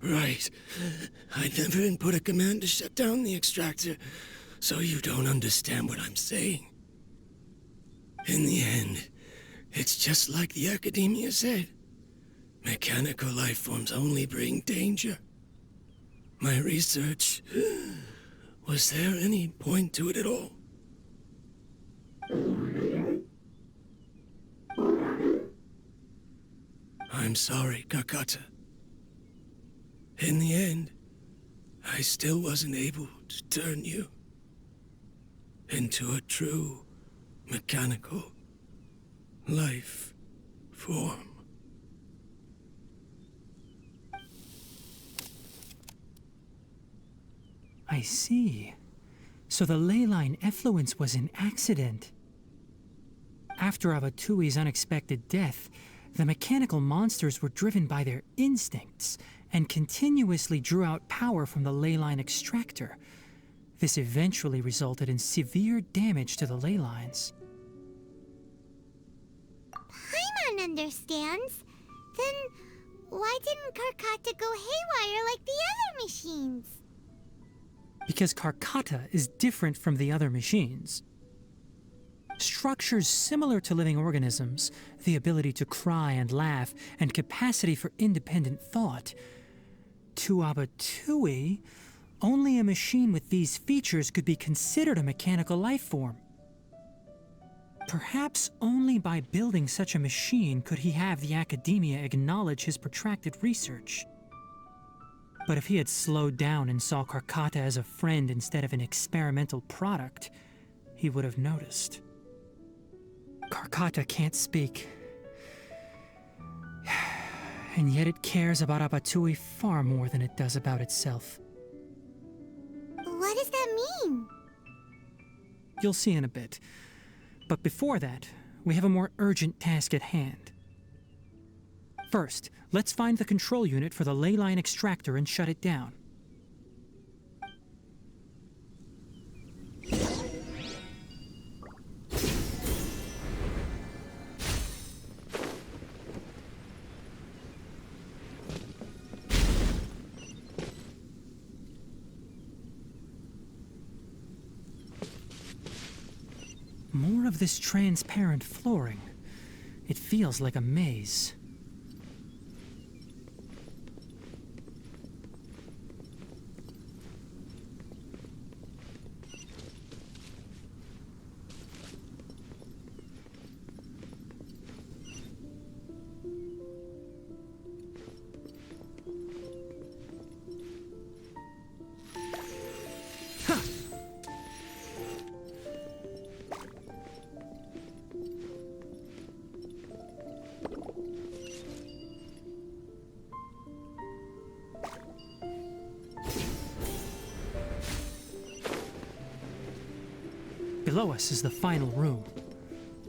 Right. I never input a command to shut down the extractor, so you don't understand what I'm saying. In the end, it's just like the Academia said. Mechanical life forms only bring danger. My research... Was there any point to it at all? I'm sorry, Karkata. In the end, I still wasn't able to turn you into a true mechanical life form. I see. So the ley line effluence was an accident. After Abatui's unexpected death, the mechanical monsters were driven by their instincts and continuously drew out power from the ley line extractor. This eventually resulted in severe damage to the ley lines. Paimon understands. Then why didn't Karkata go haywire like the other machines? Because Karkata is different from the other machines. Structures similar to living organisms, the ability to cry and laugh, and capacity for independent thought. To Abatui, only a machine with these features could be considered a mechanical life form. Perhaps only by building such a machine could he have the academia acknowledge his protracted research. But if he had slowed down and saw Karkata as a friend instead of an experimental product, he would have noticed. Karkata can't speak. And yet it cares about Abatui far more than it does about itself. What does that mean? You'll see in a bit. But before that, we have a more urgent task at hand. First, let's find the control unit for the ley line extractor and shut it down. More of this transparent flooring. It feels like a maze. Below us is the final room.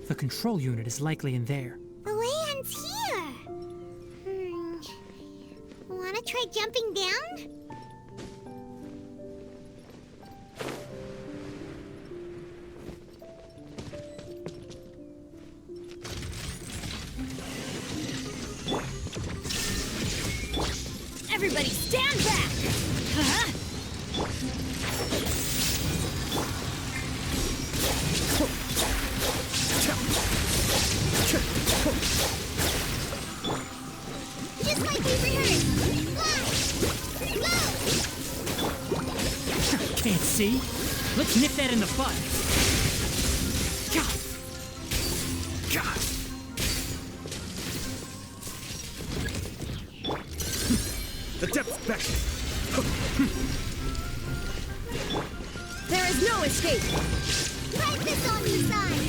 The control unit is likely in there. The way ends here. Wanna try jumping down? Everybody stand back! Huh? Just like we rehearsed. Fly! Go! Can't see? Let's nip that in the bud. The depth's back. There is no escape! Try this on the side.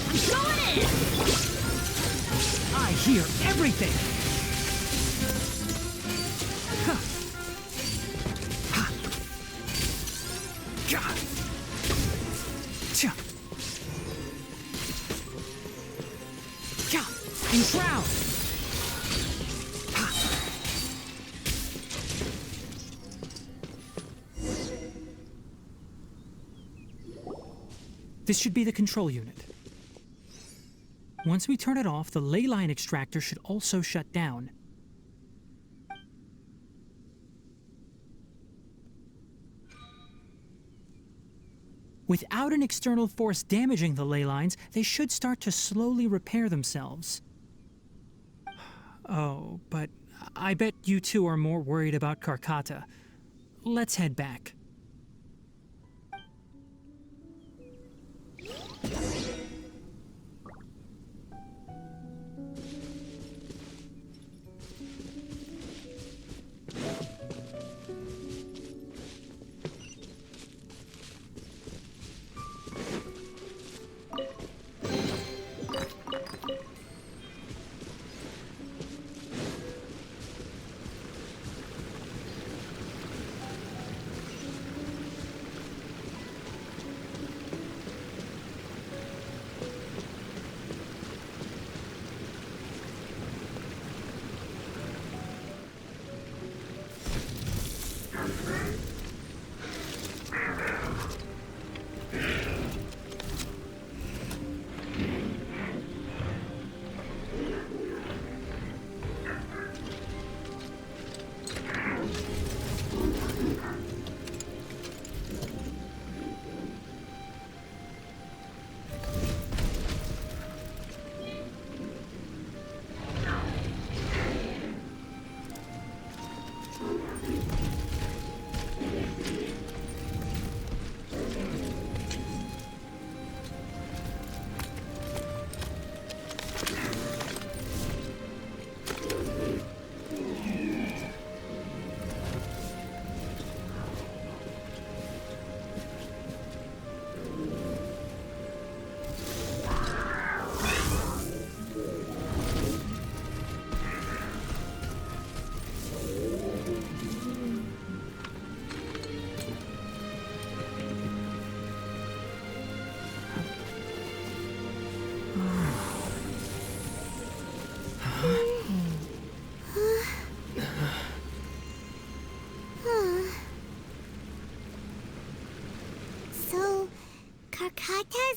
I'm going in! I hear everything! Enshroud! This should be the control unit. Once we turn it off, the ley line extractor should also shut down. Without an external force damaging the ley lines, they should start to slowly repair themselves. Oh, but I bet you two are more worried about Karkata. Let's head back.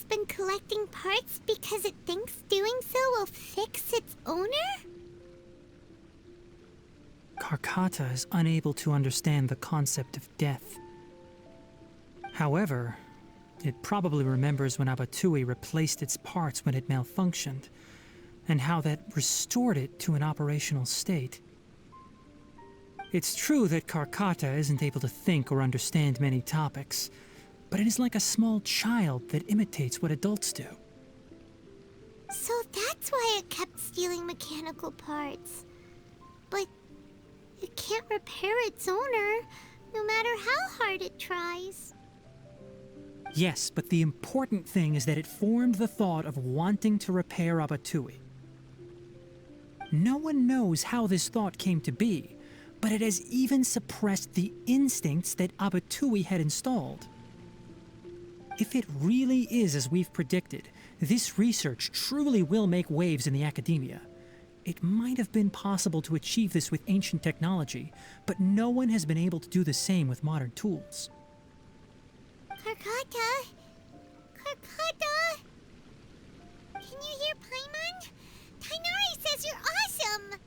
been collecting parts because it thinks doing so will fix its owner? Karkata is unable to understand the concept of death. However, it probably remembers when Abatui replaced its parts when it malfunctioned, and how that restored it to an operational state. It's true that Karkata isn't able to think or understand many topics, but it is like a small child that imitates what adults do. So that's why it kept stealing mechanical parts. But it can't repair its owner, no matter how hard it tries. Yes, but the important thing is that it formed the thought of wanting to repair Abatui. No one knows how this thought came to be, but it has even suppressed the instincts that Abatui had installed. If it really is as we've predicted, this research truly will make waves in the academia. It might have been possible to achieve this with ancient technology, but no one has been able to do the same with modern tools. Karkata? Karkata? Can you hear Paimon? Tighnari says you're awesome!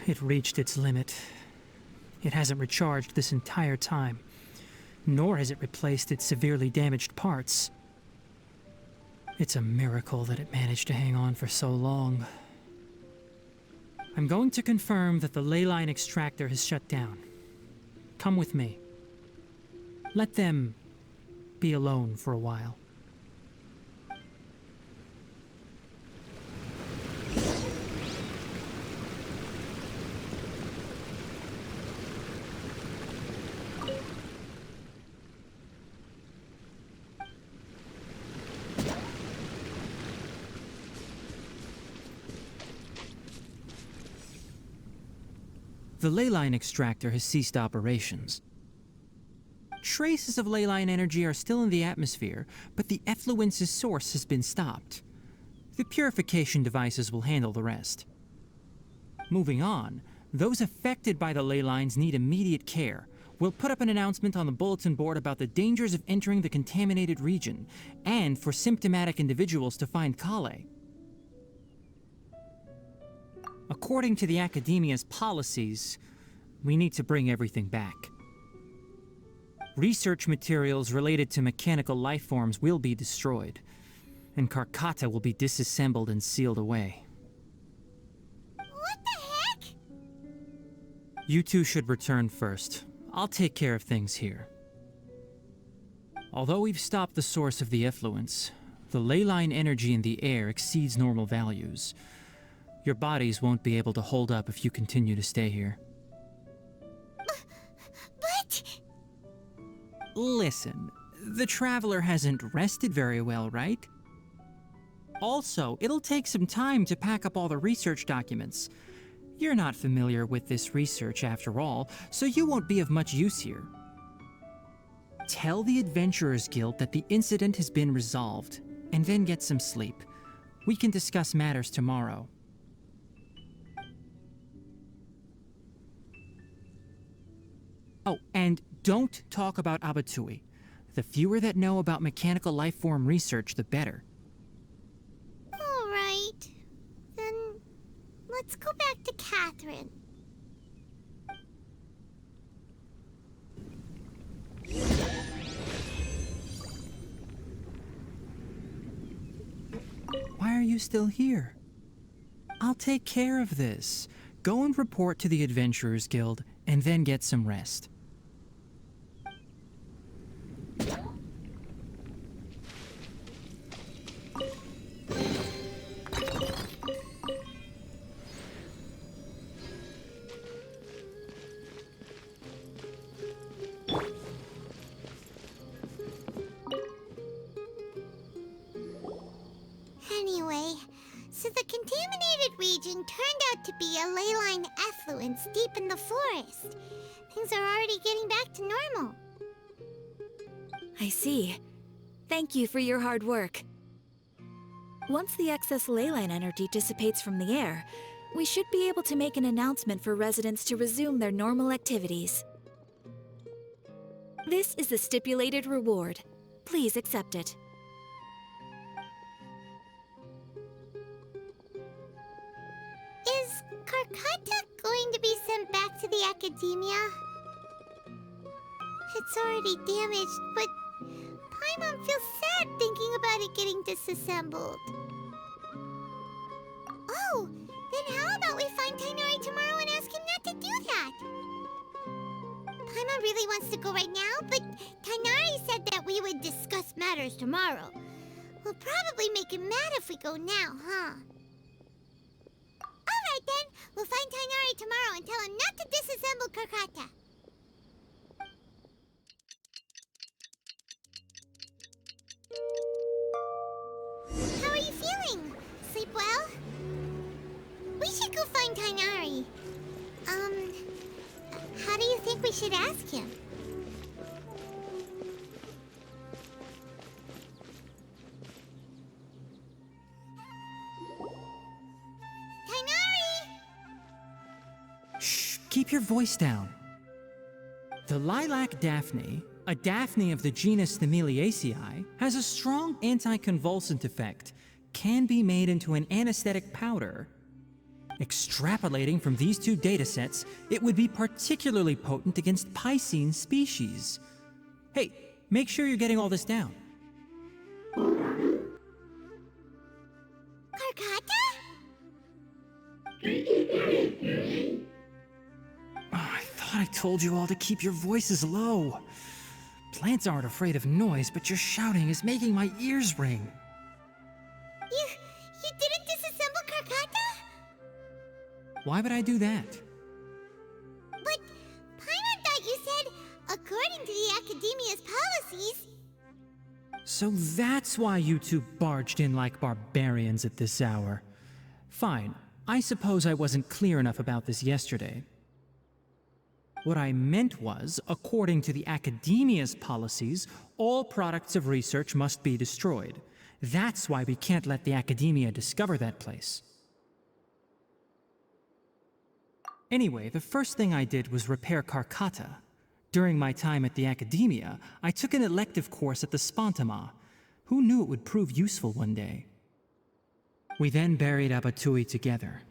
It reached its limit. It hasn't recharged this entire time, nor has it replaced its severely damaged parts. It's a miracle that it managed to hang on for so long. I'm going to confirm that the ley line extractor has shut down. Come with me. Let them be alone for a while. The ley line extractor has ceased operations. Traces of ley line energy are still in the atmosphere, but the effluence's source has been stopped. The purification devices will handle the rest. Moving on, those affected by the ley lines need immediate care. We'll put up an announcement on the bulletin board about the dangers of entering the contaminated region, and for symptomatic individuals to find Kale. According to the Academia's policies, we need to bring everything back. Research materials related to mechanical life forms will be destroyed, and Karkata will be disassembled and sealed away. What the heck? You two should return first. I'll take care of things here. Although we've stopped the source of the effluence, the ley line energy in the air exceeds normal values. Your bodies won't be able to hold up if you continue to stay here. But... Listen, the Traveler hasn't rested very well, right? Also, it'll take some time to pack up all the research documents. You're not familiar with this research after all, so you won't be of much use here. Tell the Adventurers Guild that the incident has been resolved, and then get some sleep. We can discuss matters tomorrow. Oh, and don't talk about Abatui. The fewer that know about mechanical life form research, the better. All right. Then let's go back to Katheryne. Why are you still here? I'll take care of this. Go and report to the Adventurers Guild, and then get some rest. Anyway, so the contaminated region turned out to be a ley line effluence deep in the forest. Things are already getting back to normal. I see. Thank you for your hard work. Once the excess ley line energy dissipates from the air, we should be able to make an announcement for residents to resume their normal activities. This is the stipulated reward. Please accept it. Is Karkata going to be sent back to the Academia? It's already damaged, but Paimon feels sad thinking about it getting disassembled. Oh, then how about we find Tighnari tomorrow and ask him not to do that? Paimon really wants to go right now, but Tighnari said that we would discuss matters tomorrow. We'll probably make him mad if we go now, huh? Alright then, we'll find Tighnari tomorrow and tell him not to disassemble Karkata. How are you feeling? Sleep well? We should go find Tighnari. How do you think we should ask him? Tighnari! Shh, keep your voice down. The lilac daphne, a daphne of the genus Thymilaceae, has a strong anticonvulsant effect, can be made into an anesthetic powder. Extrapolating from these two datasets, it would be particularly potent against Piscine species. Hey, make sure you're getting all this down. Karkata? Oh, I thought I told you all to keep your voices low. Plants aren't afraid of noise, but your shouting is making my ears ring. You didn't disassemble Karkata? Why would I do that? But Paimon thought you said, according to the Academia's policies... So that's why you two barged in like barbarians at this hour. Fine, I suppose I wasn't clear enough about this yesterday. What I meant was, according to the Academia's policies, all products of research must be destroyed. That's why we can't let the Academia discover that place. Anyway, the first thing I did was repair Karkata. During my time at the Academia, I took an elective course at the Spontama. Who knew it would prove useful one day? We then buried Abatui together.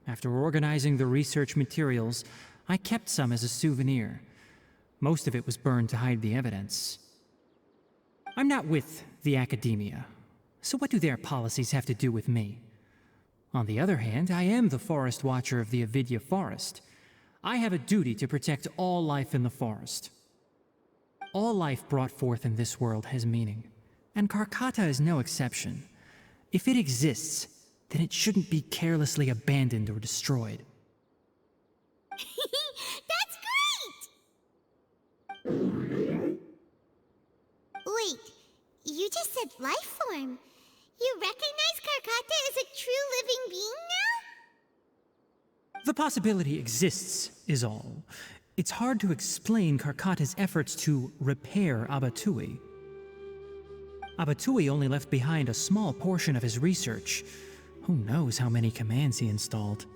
After organizing the research materials, I kept some as a souvenir. Most of it was burned to hide the evidence. I'm not with the Academia, so what do their policies have to do with me? On the other hand, I am the Forest Watcher of the Avidya Forest. I have a duty to protect all life in the forest. All life brought forth in this world has meaning, and Karkata is no exception. If it exists, then it shouldn't be carelessly abandoned or destroyed. That's great! Wait, you just said life form. You recognize Karkata as a true living being now? The possibility exists, is all. It's hard to explain Karkata's efforts to repair Abatui. Abatui only left behind a small portion of his research. Who knows how many commands he installed?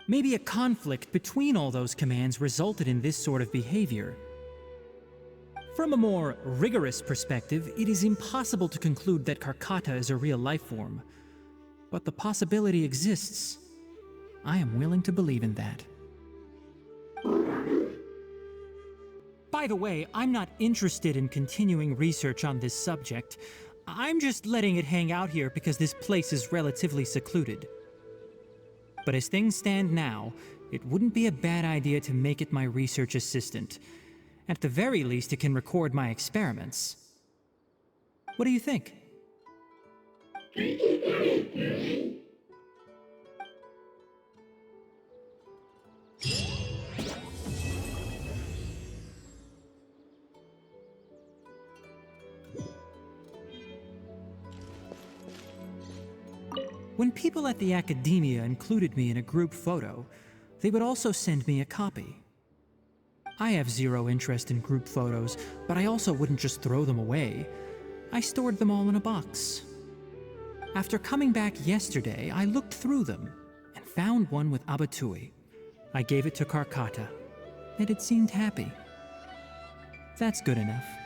Maybe a conflict between all those commands resulted in this sort of behavior. From a more rigorous perspective, it is impossible to conclude that Karkata is a real life form. But the possibility exists. I am willing to believe in that. By the way, I'm not interested in continuing research on this subject. I'm just letting it hang out here because this place is relatively secluded. But as things stand now, it wouldn't be a bad idea to make it my research assistant. At the very least, it can record my experiments. What do you think? When people at the Academia included me in a group photo, they would also send me a copy. I have zero interest in group photos, but I also wouldn't just throw them away. I stored them all in a box. After coming back yesterday, I looked through them and found one with Abatui. I gave it to Karkata, and it seemed happy. That's good enough.